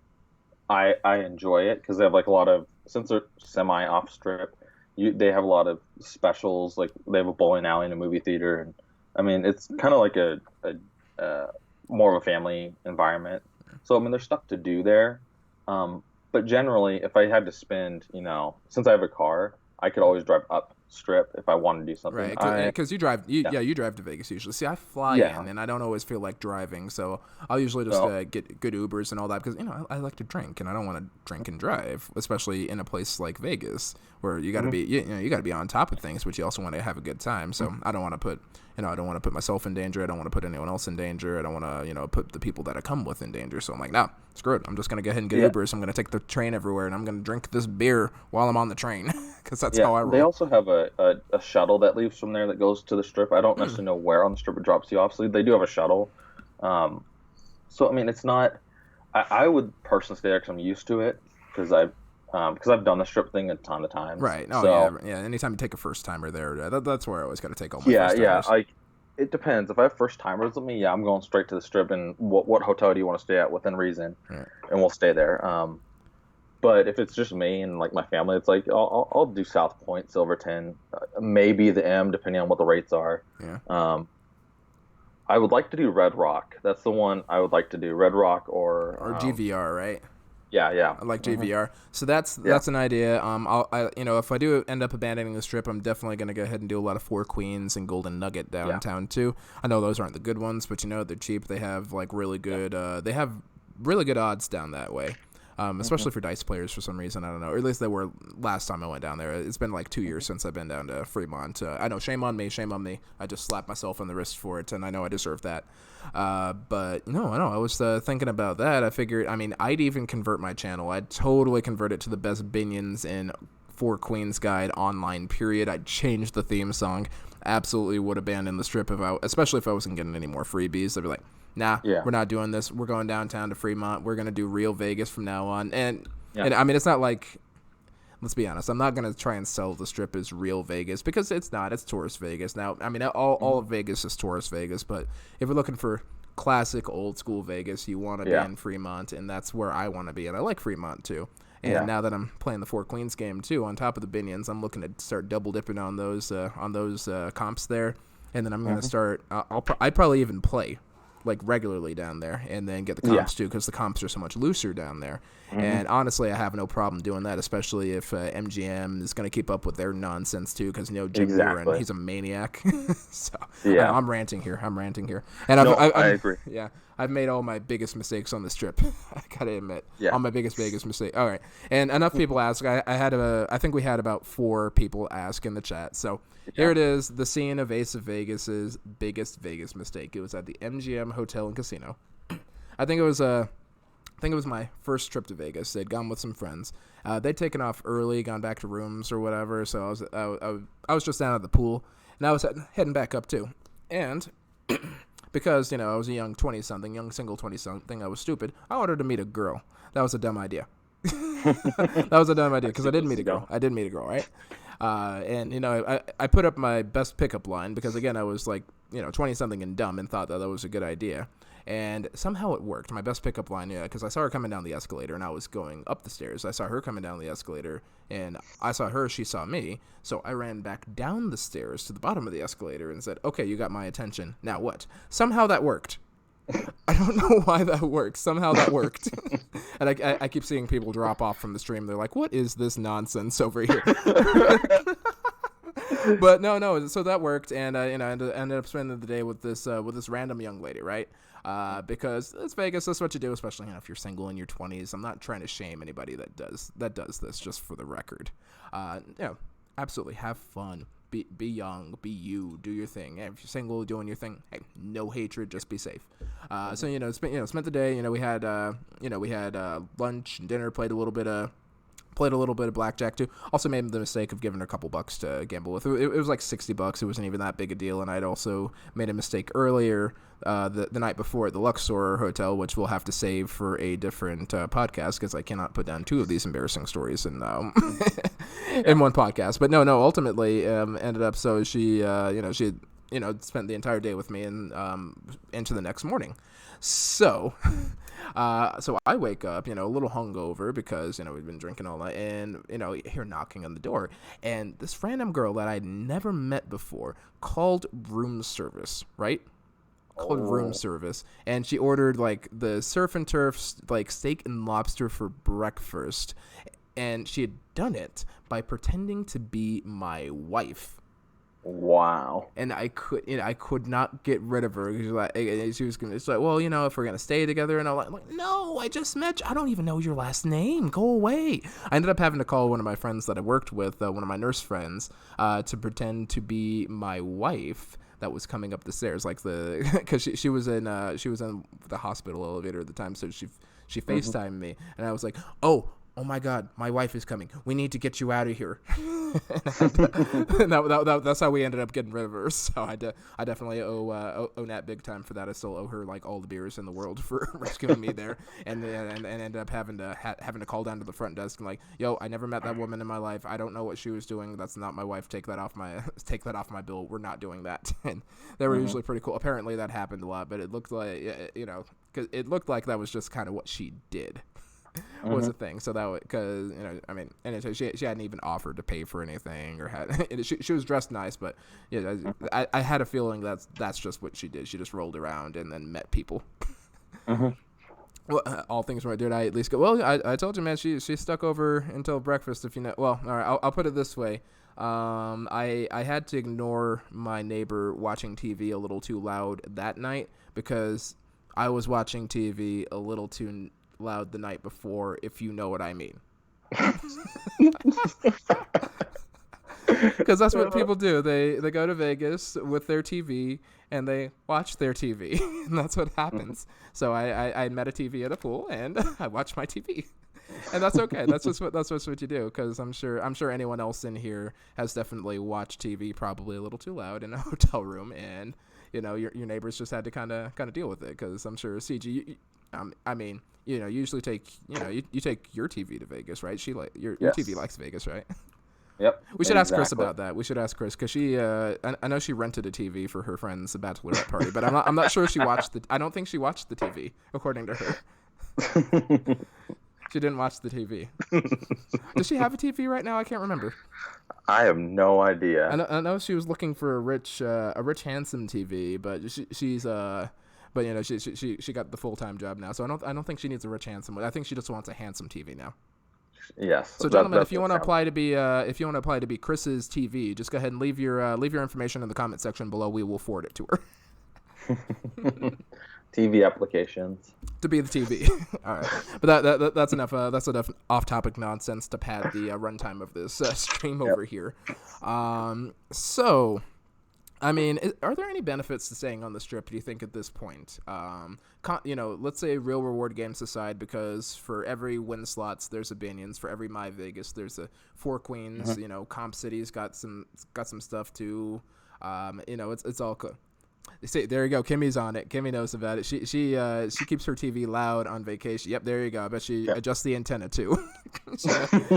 enjoy it because they have like a lot of, since they're semi off strip, they have a lot of specials. Like they have a bowling alley and a movie theater, and I mean, it's kind of like more of a family environment. So I mean, there's stuff to do there. But generally, if I had to spend, since I have a car, I could always drive up Strip if I wanted to do something. Right, because you drive, you drive to Vegas usually. See, I fly in, and I don't always feel like driving, so I'll usually just get good Ubers and all that because I like to drink, and I don't want to drink and drive, especially in a place like Vegas where you got to be, you got to be on top of things, but you also want to have a good time. So I don't want to put, I don't want to put myself in danger. I don't want to put anyone else in danger. I don't want to, put the people that I come with in danger. So I'm like, nah, screw it. I'm just gonna go ahead and get Ubers. I'm gonna take the train everywhere, and I'm gonna drink this beer while I'm on the train because that's how I roll. They also have a shuttle that leaves from there that goes to the Strip. I don't necessarily know where on the Strip it drops you off. So they do have a shuttle. So I mean, it's not. I would personally stay there because I'm used to it because I've done the Strip thing a ton of times. Right. Oh yeah. Anytime you take a first timer there, that's where I always got to take all my first timers. Yeah. It depends. If I have first timers with me, I'm going straight to the Strip. And what hotel do you want to stay at within reason? Right. And we'll stay there. But if it's just me and like my family, it's like I'll do South Point, Silverton, maybe the M, depending on what the rates are. Yeah. I would like to do Red Rock. That's the one I would like to do. Red Rock or GVR, right? Yeah. I like GVR. So that's an idea. If I do end up abandoning the Strip, I'm definitely going to go ahead and do a lot of Four Queens and Golden Nugget downtown too. I know those aren't the good ones, but they're cheap. They have like really good. They have really good odds down that way. Especially for dice players for some reason. I don't know. Or at least they were last time I went down there. It's been like 2 years since I've been down to Fremont. I know, shame on me. I just slapped myself on the wrist for it, and I know I deserve that. But no, I know. I was thinking about that. I figured, I'd even convert my channel. I'd totally convert it to the best binions in Four Queens Guide online, period. I'd change the theme song. Absolutely would abandon the Strip especially if I wasn't getting any more freebies. I'd be like, nah, we're not doing this. We're going downtown to Fremont. We're going to do real Vegas from now on. And it's not like, let's be honest, I'm not going to try and sell the Strip as real Vegas because it's not. It's tourist Vegas. Now, all of Vegas is tourist Vegas, but if we're looking for classic old school Vegas, you want to be in Fremont, and that's where I want to be. And I like Fremont too. And now that I'm playing the Four Queens game too, on top of the binions, I'm looking to start double dipping on those comps there, and then I'm going to start. I'd probably even play like regularly down there, and then get the comps too, because the comps are so much looser down there. And honestly, I have no problem doing that, especially if MGM is going to keep up with their nonsense too, because Jim Warren, he's a maniac. So I'm ranting here. And I agree. Yeah, I've made all my biggest mistakes on the Strip. I gotta admit, all my biggest mistake. All right, and enough people ask. I think we had about 4 people ask in the chat. So here it is, the scene of Ace of Vegas's biggest Vegas mistake. It was at the MGM Hotel and Casino. I think it was my first trip to Vegas. They'd gone with some friends. They'd taken off early, gone back to rooms or whatever. So I was just down at the pool, and I was heading back up too. And because I was a young single 20-something, I was stupid. I wanted to meet a girl. That was a dumb idea. That was a dumb idea because I didn't meet a girl. Right? And I put up my best pickup line because again I was like 20-something and dumb and thought that was a good idea. And somehow it worked. My best pickup line, because I saw her coming down the escalator, and I was going up the stairs. I saw her coming down the escalator, and I saw her, she saw me. So I ran back down the stairs to the bottom of the escalator and said, okay, you got my attention. Now what? Somehow that worked. I don't know why that worked. Somehow that worked. And I keep seeing people drop off from the stream. They're like, what is this nonsense over here? But no. So that worked, and I ended up spending the day with this random young lady, right? Because it's Vegas. That's what you do, especially if you're single in your 20s. I'm not trying to shame anybody that does this, just for the record. Absolutely have fun. Be young, be you, do your thing. If you're single, doing your thing, hey, no hatred, just be safe. So spent the day. We had lunch and dinner. Played a little bit of blackjack too. Also made the mistake of giving her a couple bucks to gamble with. It was like $60. It wasn't even that big a deal. And I'd also made a mistake earlier the night before at the Luxor Hotel, which we'll have to save for a different podcast because I cannot put down 2 of these embarrassing stories in in one podcast. But no. Ultimately, ended up so she spent the entire day with me and into the next morning. So, so I wake up, a little hungover because, we've been drinking all night, and, hear knocking on the door. And this random girl that I'd never met before called room service, right? Called room service. And she ordered, like, the surf and turf, like, steak and lobster for breakfast. And she had done it by pretending to be my wife. Wow. And I could not get rid of her. She was gonna. It's like, well, if we're gonna stay together, and I'm like, no, I just met you. I don't even know your last name. Go away. I ended up having to call one of my friends that I worked with, one of my nurse friends, to pretend to be my wife that was coming up the stairs, like because she was in the hospital elevator at the time, so she FaceTimed me, and I was like, oh my God, my wife is coming. We need to get you out of here. And that's how we ended up getting rid of her. So I definitely owe Nat big time for that. I still owe her like all the beers in the world for rescuing me there, and ended up having to call down to the front desk and like, yo, I never met that woman in my life. I don't know what she was doing. That's not my wife. Take that off my bill. We're not doing that. And they were usually pretty cool. Apparently that happened a lot, but it looked like because it looked like that was just kind of what she did. Was a thing. So that because and she hadn't even offered to pay for anything or had she was dressed nice, but I had a feeling that's just what she did. She just rolled around and then met people. Well, all things right, did I at least go? Well, I told you, man. She stuck over until breakfast. If you know, well, all right. I'll put it this way. I had to ignore my neighbor watching TV a little too loud that night because I was watching TV a little too loud the night before, if you know what I mean. Because that's what people do. They go to Vegas with their TV and they watch their TV, and that's what happens. So I met a TV at a pool and I watched my TV, and that's okay. That's what you do. Because I'm sure anyone else in here has definitely watched TV probably a little too loud in a hotel room, and your neighbors just had to kind of deal with it. Because I'm sure CG. You usually take you take your TV to Vegas, right? Your TV likes Vegas, right? Yep. We should ask Cris about that. We should ask Cris because she I know she rented a TV for her friend's bachelorette party, but I'm not sure she watched I don't think she watched the TV according to her. She didn't watch the TV. Does she have a TV right now? I can't remember. I have no idea. I know she was looking for a rich handsome TV, but she's But she got the full-time job now, so I don't think she needs a rich handsome. I think she just wants a handsome TV now. Yes. So gentlemen, if you want to apply to be Chris's TV, just go ahead and leave your information in the comment section below. We will forward it to her. TV applications. To be the TV. All right, but that's enough. That's enough off-topic nonsense to pad the runtime of this stream over here. So. Are there any benefits to staying on the strip, do you think, at this point? Let's say real reward games aside, because for every win slots, there's a Binions. For every My Vegas, there's a Four Queens. Comp City's got some stuff too. It's all cool. See, there you go. Kimmy's on it. Kimmy knows about it. She keeps her TV loud on vacation. Yep, there you go. I bet she adjusts the antenna too.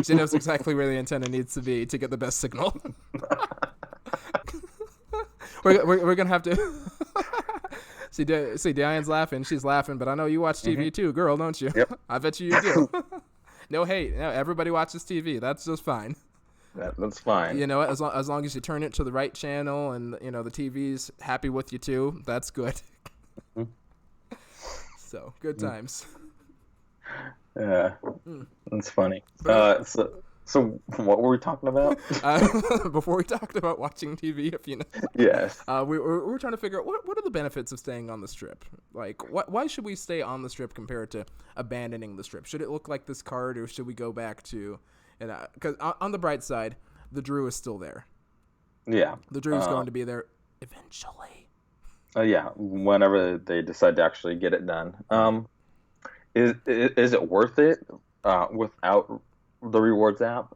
She knows exactly where the antenna needs to be to get the best signal. We're gonna have to see Diane's laughing. She's laughing, but I know you watch TV too, girl, don't you? Yep. I bet you do. No hate. No, everybody watches TV. That's just fine. That's fine. As long as you turn it to the right channel and the TV's happy with you too, that's good. So good times. Yeah, that's funny. So what were we talking about? Before we talked about watching TV, if you know. Yes. We were trying to figure out what are the benefits of staying on the strip? Like, why should we stay on the strip compared to abandoning the strip? Should it look like this card, or should we go back to? Because on the bright side, the Drew is still there. Yeah. The Drew is going to be there eventually. Yeah, whenever they decide to actually get it done. Is it worth it without the rewards app?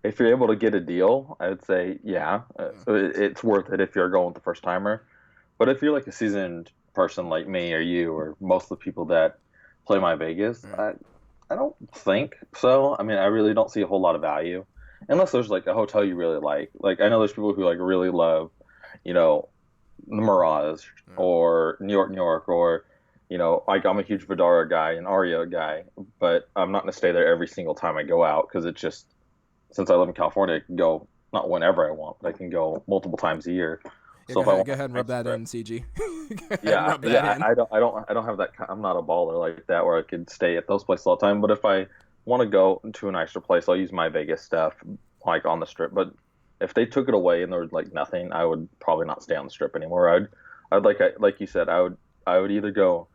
If you're able to get a deal, I would say it's worth it if you're going with the first timer. But if you're like a seasoned person like me or you or most of the people that play My Vegas, I don't think so. I really don't see a whole lot of value unless there's like a hotel you really like. Like I know there's people who like really love you know, the Mirage Yeah. or New York, or like I'm a huge Vidara guy and Aria guy, but I'm not gonna stay there every single time I go out because it's just since I live in California, I can go not whenever I want, but I can go multiple times a year. Yeah, So if I want go ahead and a rub nice that trip, in, CG. Go ahead and yeah, rub that in. I don't have that. I'm not a baller like that where I could stay at those places all the time. But if I want to go to a nicer place, I'll use my Vegas stuff like on the strip. But if they took it away and there was like nothing, I would probably not stay on the strip anymore. I'd like you said, I would either go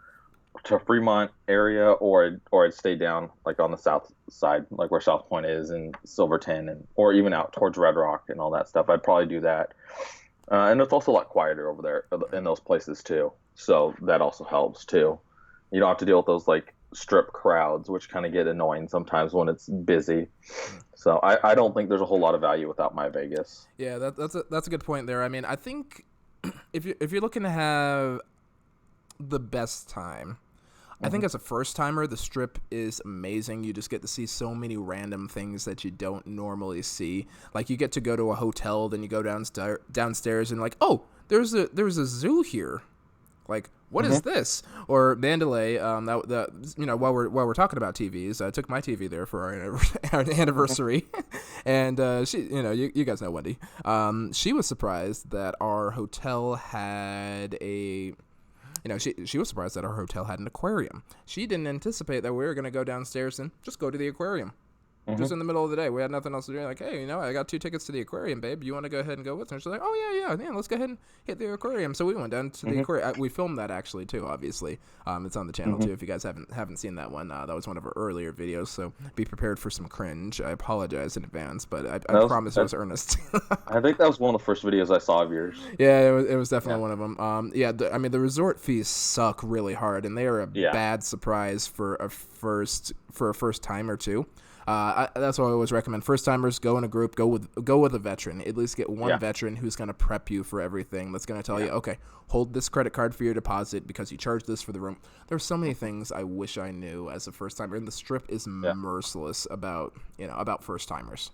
to Fremont area or I'd stay down like on the south side, like where South Point is and Silverton and or even out towards Red Rock and all that stuff. I'd probably do that. And it's also a lot quieter over there in those places too. So that also helps too. You don't have to deal with those like strip crowds, which kind of get annoying sometimes when it's busy. So I don't think there's a whole lot of value without my Vegas. Yeah, that's a good point there. I mean, I think if you're looking to have the best time, I think as a first timer, the strip is amazing. You just get to see so many random things that you don't normally see. Like you get to go to a hotel, then you go downstairs and like, oh, there's a zoo here. Like, what is this? Or Mandalay, while we're talking about TVs, I took my TV there for our anniversary, and she, you guys know Wendy. She was surprised that our hotel had she was surprised that our hotel had an aquarium. She didn't anticipate that we were going to go downstairs and just go to the aquarium. Just in the middle of the day. We had nothing else to do. Like, hey, I got 2 tickets to the aquarium, babe. You want to go ahead and go with her? She's like, oh, yeah, let's go ahead and hit the aquarium. So we went down to the aquarium. We filmed that, actually, too, obviously. It's on the channel, too, if you guys haven't seen that one. That was one of our earlier videos, so be prepared for some cringe. I apologize in advance, but I promise it was earnest. I think that was one of the first videos I saw of yours. Yeah, it was definitely one of them. The resort fees suck really hard, and they are a bad surprise for a first time or two. That's what I always recommend. First timers, go in a group, go with a veteran. At least get one veteran who's going to prep you for everything. That's going to tell you, okay, hold this credit card for your deposit because you charge this for the room. There's so many things I wish I knew as a first timer, and the strip is merciless about first timers.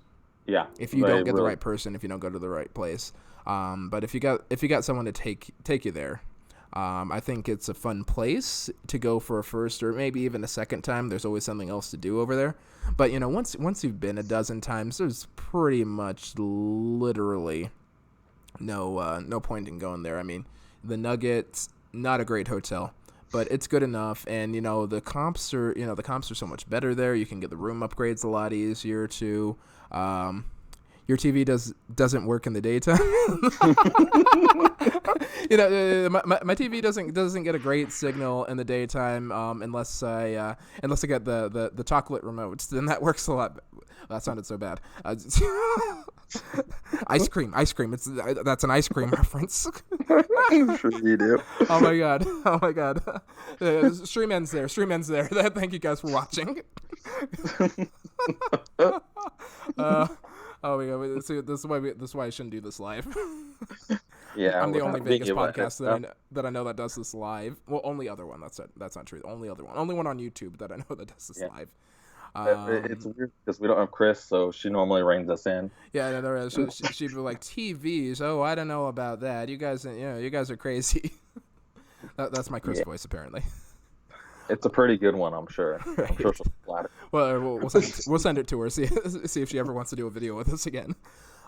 Yeah, if you don't get the right person, if you don't go to the right place, but if you got someone to take you there. I think it's a fun place to go for a first or maybe even a second time. There's always something else to do over there. But, once you've been a dozen times, there's pretty much literally no point in going there. I mean, the Nugget's not a great hotel, but it's good enough. And, the comps are so much better there. You can get the room upgrades a lot easier too. Your TV doesn't work in the daytime. My TV doesn't get a great signal in the daytime unless I get the chocolate remote. Then that works a lot. That sounded so bad. Ice cream. That's an ice cream reference. I'm sure you do. Oh my god. Stream ends there. Thank you guys for watching. Oh my god! See, this is why I shouldn't do this live. Yeah, I'm the only Vegas podcast that I know that does this live. Well, only other one. That's not true. Only other one. Only one on YouTube that I know that does this live. It's weird because we don't have Cris, so she normally reins us in. Yeah, no, she'd be like TVs. Oh, I don't know about that. You guys are crazy. That's my Cris voice, apparently. It's a pretty good one, I'm sure. Right. I'm sure she'll flatter. Well, we'll send it to her. See if she ever wants to do a video with us again.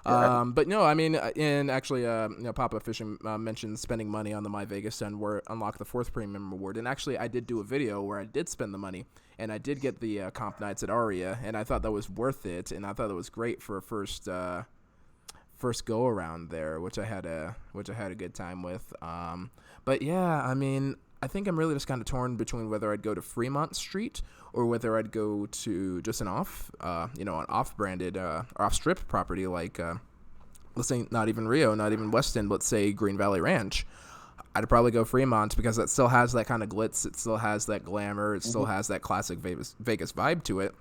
Yeah. But no, I mean, and actually, Papa Fishing mentioned spending money on the My Vegas and where unlock the 4th premium reward. And actually, I did do a video where I did spend the money, and I did get the comp nights at Aria, and I thought that was worth it, and I thought it was great for a first go around there, which I had a good time with. But yeah, I mean, I think I'm really just kind of torn between whether I'd go to Fremont Street or whether I'd go to just an off-branded, off-strip property like, let's say not even Rio, not even West End, let's say Green Valley Ranch. I'd probably go Fremont because that still has that kind of glitz. It still has that glamour. It still has that classic Vegas vibe to it.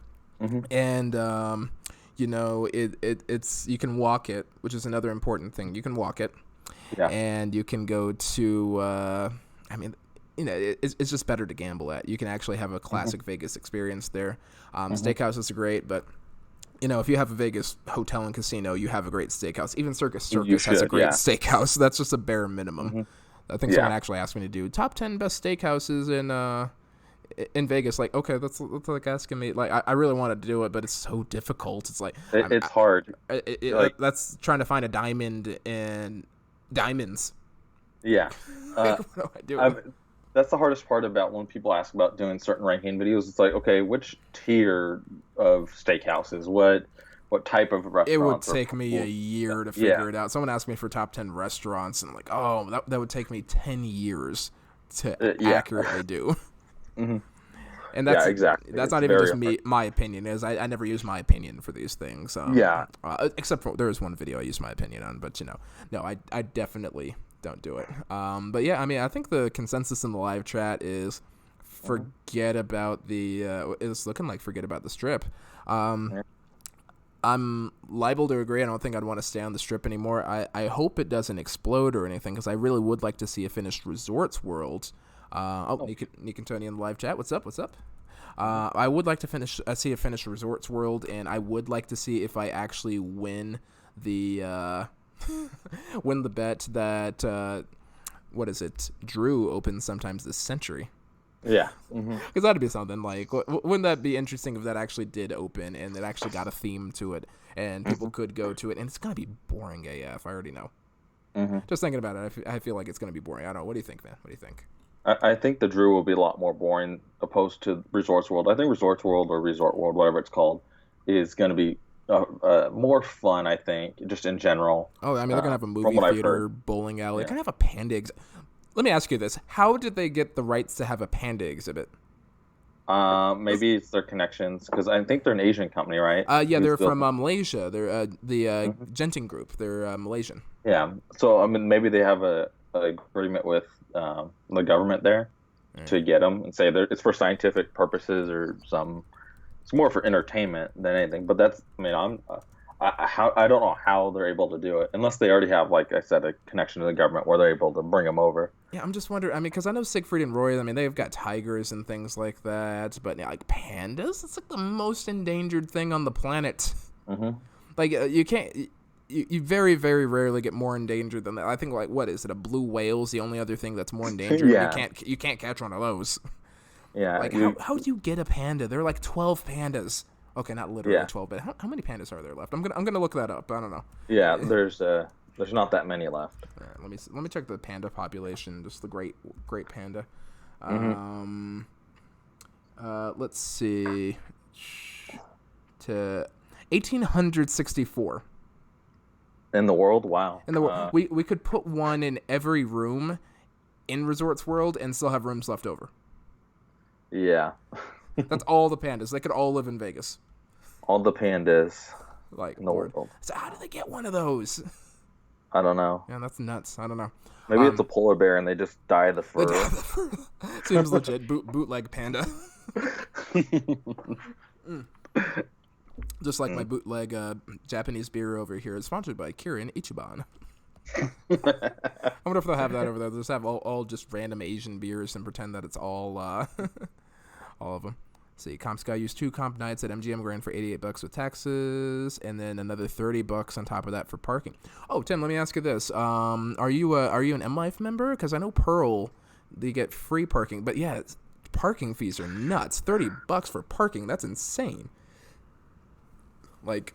And, it's you can walk it, which is another important thing. You can walk it. Yeah. And you can go to, it's just better to gamble at. You can actually have a classic Vegas experience there. Steakhouses are great, but You know, if you have a Vegas hotel and casino, you have a great steakhouse. Even Circus You has a should, great yeah. steakhouse. That's just a bare minimum. Mm-hmm. I think someone actually asked me to do top 10 best steakhouses in Vegas. Like, okay, that's like asking me. Like, I really wanted to do it, but it's so difficult. It's like It's hard. That's trying to find a diamond in diamonds. Yeah. What do I do? That's the hardest part about when people ask about doing certain ranking videos. It's like, okay, which tier of steakhouses? What type of restaurants? It would take me a year to figure it out. Someone asked me for top 10 restaurants, and I'm like, oh, that would take me 10 years to accurately do. Mm-hmm. And that's exactly. That's not even just my opinion. I never use my opinion for these things. Except for there is one video I use my opinion on, but no, I definitely don't do it. But yeah, I mean, I think the consensus in the live chat is forget about the. It's looking like forget about the strip. I'm liable to agree. I don't think I'd want to stay on the strip anymore. I hope it doesn't explode or anything, because I really would like to see a finished Resorts World. Nick and Tony in the live chat. What's up? I would like to see a finished Resorts World, and I would like to see if I actually win the win the bet that what is it? Drew opens sometimes this century. Yeah, because that'd be something. Like, wouldn't that be interesting if that actually did open and it actually got a theme to it and people could go to it? And it's gonna be boring AF. I already know. Just thinking about it, I feel like it's gonna be boring. I don't know. What do you think, man? What do you think? I think the Drew will be a lot more boring opposed to Resorts World. I think Resorts World or Resort World, whatever it's called, is going to be more fun, I think, just in general. Oh, I mean, they're going to have a movie theater, bowling alley. They're going to have a panda exhibit. Let me ask you this. How did they get the rights to have a panda exhibit? Maybe it's their connections, because I think they're an Asian company, right? They're from Malaysia. They're the Genting Group. They're Malaysian. Yeah. So, I mean, maybe they have a agreement with the government there to get them and say it's for scientific purposes or it's more for entertainment than anything. But that's, I mean, I don't know how they're able to do it unless they already have, like I said, a connection to the government where they're able to bring them over. Yeah, I'm just wondering. I mean, because I know Siegfried and Roy. I mean, they've got tigers and things like that, but like pandas, it's like the most endangered thing on the planet. Like you can't. You very, very rarely get more endangered than that. I think, like, what is it? A blue whale's the only other thing that's more endangered. You can't catch one of those. Yeah. Like, how do you get a panda? There are like 12 pandas. Okay, not literally 12, but how many pandas are there left? I'm gonna look that up. I don't know. Yeah, there's not that many left. All right, let me check the panda population. Just the great panda. Let's see. To 1,864. In the world? Wow. In the world, we could put one in every room in Resorts World and still have rooms left over. Yeah. That's all the pandas. They could all live in Vegas. All the pandas in the world. So how do they get one of those? I don't know. Yeah, that's nuts. I don't know. Maybe it's a polar bear and they just dye the fur. Seems legit. Bootleg panda. Just like my bootleg Japanese beer over here is sponsored by Kirin Ichiban. I wonder if they'll have that over there. They'll just have all just random Asian beers and pretend that it's all all of them. Let's see, CompsGuy used 2 comp nights at MGM Grand for $88 with taxes, and then another $30 on top of that for parking. Oh, Tim, let me ask you this: are you an M Life member? Because I know Pearl, they get free parking, but yeah, parking fees are nuts. $30 for parking, that's insane. Like,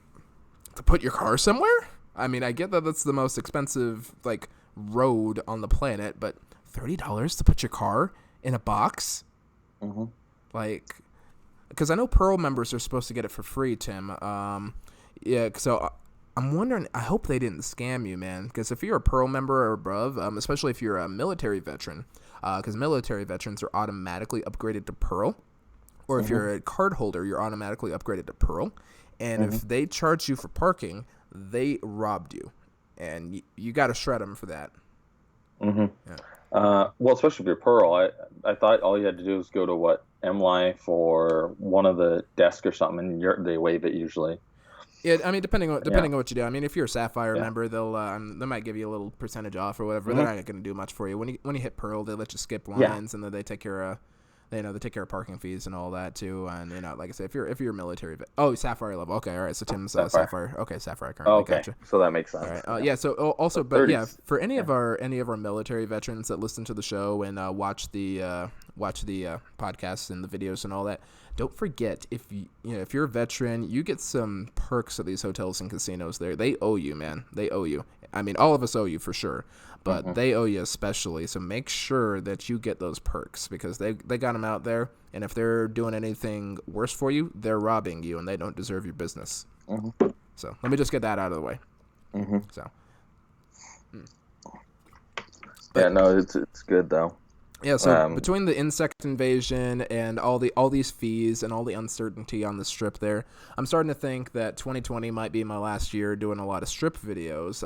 to put your car somewhere? I mean, I get that that's the most expensive, like, road on the planet, but $30 to put your car in a box? Like, because I know Pearl members are supposed to get it for free, Tim. Yeah, so I'm wondering, I hope they didn't scam you, man, because if you're a Pearl member or above, especially if you're a military veteran, because military veterans are automatically upgraded to Pearl, or if you're a card holder, you're automatically upgraded to Pearl. And if they charge you for parking, they robbed you, and you got to shred them for that. Yeah. Well, especially if you're Pearl, I thought all you had to do was go to M Life or one of the desks or something, and they waive it usually. Yeah, I mean, depending on what you do. I mean, if you're a Sapphire member, they might give you a little percentage off or whatever. They're not going to do much for you. When you hit Pearl, they let you skip lines, and then they take care of they take care of parking fees and all that too. And like I said, if you're military, Sapphire level. Okay, all right. So Tim's Sapphire. Okay, Sapphire currently. Okay, gotcha. so that makes sense. All right. So also, but 30s. yeah, for any of our military veterans that listen to the show and watch the podcasts and the videos and all that, don't forget if you're a veteran, you get some perks at these hotels and casinos. There, they owe you, man. They owe you. I mean, all of us owe you for sure, but they owe you especially. So make sure that you get those perks because they got them out there. And if they're doing anything worse for you, they're robbing you, and they don't deserve your business. So let me just get that out of the way. So. Yeah, no, it's good though. Yeah, so between the insect invasion and all these fees and all the uncertainty on the strip there, I'm starting to think that 2020 might be my last year doing a lot of strip videos.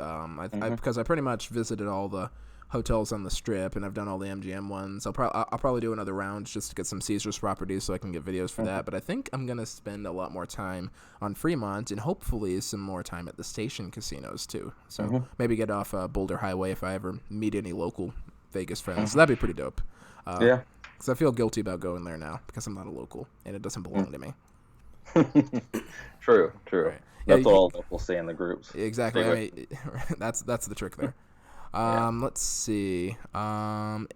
Because I pretty much visited all the hotels on the strip and I've done all the MGM ones. I'll probably do another round just to get some Caesars properties so I can get videos for that. But I think I'm gonna spend a lot more time on Fremont and hopefully some more time at the station casinos too. So maybe get off Boulder Highway if I ever meet any local Vegas friends. So that'd be pretty dope. Yeah. Because I feel guilty about going there now because I'm not a local and it doesn't belong to me. True. Right. That's all locals say in the groups. Exactly. I mean, that's the trick there. Let's see. Any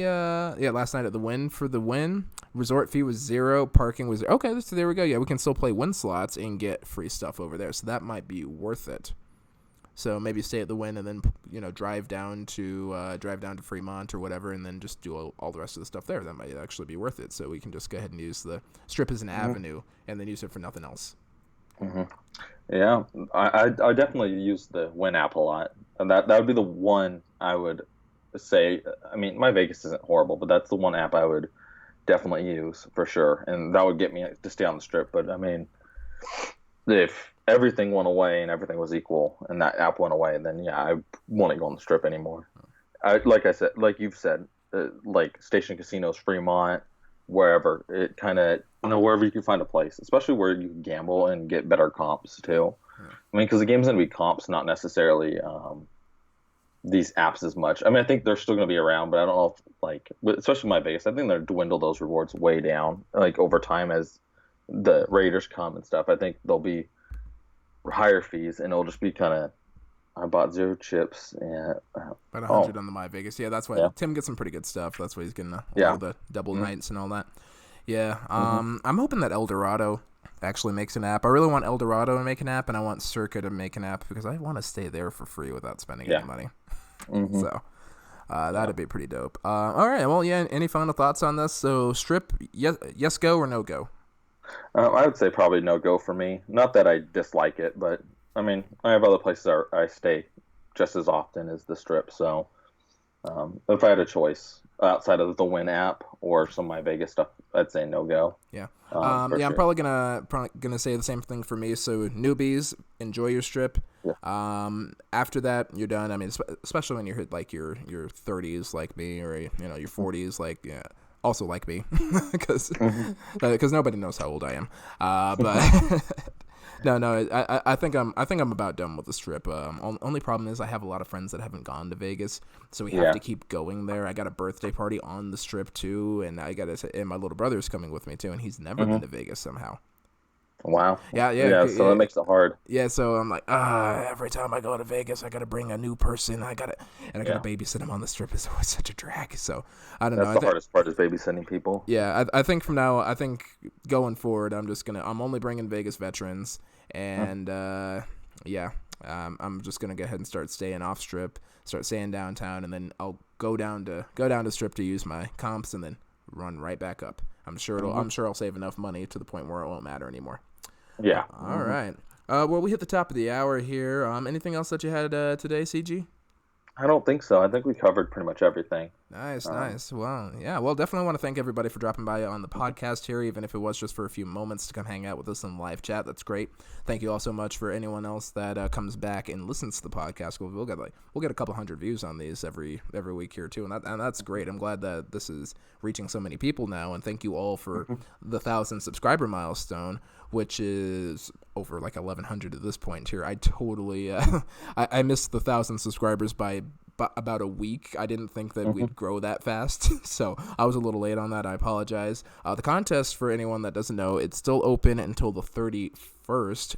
last night at the Wynn for the Wynn, resort fee was 0, parking was okay. So there we go. Yeah, we can still play Wynn slots and get free stuff over there. So that might be worth it. So maybe stay at the Wynn and then drive down to Fremont or whatever, and then just do all the rest of the stuff there. That might actually be worth it. So we can just go ahead and use the strip as an avenue, and then use it for nothing else. Yeah, I definitely use the Wynn app a lot, and that would be the one I would say. I mean, my Vegas isn't horrible, but that's the one app I would definitely use for sure, and that would get me to stay on the strip. But I mean, if everything went away and everything was equal and that app went away, then yeah, I wouldn't go on the strip anymore. Like you've said, like station casinos, Fremont, wherever, it kind of, wherever you can find a place, especially where you can gamble and get better comps too. I mean, because the game's going to be comps, not necessarily these apps as much. I mean, I think they're still going to be around, but I don't know if, especially my Vegas, I think they'll dwindle those rewards way down, over time as the Raiders come and stuff. I think there'll be higher fees, and it'll just be kind of, I bought 0 chips and about 100 on the My Vegas. Yeah, that's why Tim gets some pretty good stuff. That's why he's getting all the double nights and all that. Yeah, I'm hoping that Eldorado actually makes an app. I really want Eldorado to make an app, and I want Circa to make an app because I want to stay there for free without spending any money. So that'd be pretty dope. All right, well, yeah. Any final thoughts on this? So strip, yes go or no go? I would say probably no go for me. Not that I dislike it, but I mean, I have other places I stay just as often as the strip. So if I had a choice outside of the Wynn app or some of my Vegas stuff, I'd say no go. Yeah. I'm probably gonna say the same thing for me. So newbies, enjoy your strip. Yeah. After that, you're done. I mean, especially when you're like your 30s like me, or your 40s also like me, because nobody knows how old I am. But no, I think I'm about done with the strip. Only problem is I have a lot of friends that haven't gone to Vegas, so we have to keep going there. I got a birthday party on the strip too, and and my little brother's coming with me too, and he's never been to Vegas somehow. Wow. Yeah. So that makes it hard. Yeah. So I'm like, every time I go to Vegas, I got to bring a new person. I got to babysit him on the strip. It's always such a drag. So I don't know. That's the hardest part is babysitting people. Yeah. I think from now, going forward, I'm only bringing Vegas veterans, and I'm just gonna go ahead and start staying off strip, start staying downtown, and then I'll go down to strip to use my comps, and then run right back up. I'm sure I'll save enough money to the point where it won't matter anymore. Yeah. All right. Well, we hit the top of the hour here. Anything else that you had today, CG? I don't think so. I think we covered pretty much everything. Nice. Well, yeah. Well, definitely want to thank everybody for dropping by on the podcast here, even if it was just for a few moments to come hang out with us in live chat. That's great. Thank you all so much for anyone else that comes back and listens to the podcast. We'll get a couple hundred views on these every week here too, and that's great. I'm glad that this is reaching so many people now, and thank you all for the 1,000 subscriber milestone, which is over like 1,100 at this point here. I totally I missed the 1,000 subscribers by about a week. I didn't think that we'd grow that fast, so I was a little late on that. I apologize. The contest, for anyone that doesn't know, it's still open until the 31st.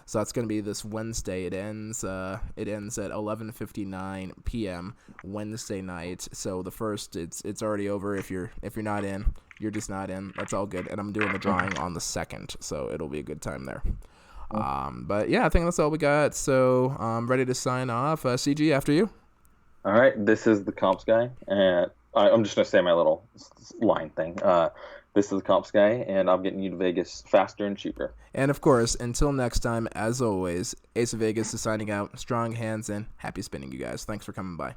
So that's going to be this Wednesday. It ends at 11:59 p.m. Wednesday night. So the first, it's already over. If you're not in, you're just not in. That's all good. And I'm doing the drawing on the 2nd, so it'll be a good time there. But yeah, I think that's all we got. So I'm ready to sign off. CG, after you. All right, this is the Comps Guy, and I'm just gonna say my little line thing. This is the Comps Guy, and I'm getting you to Vegas faster and cheaper. And of course, until next time, as always, Ace of Vegas is signing out. Strong hands and happy spinning, you guys. Thanks for coming by.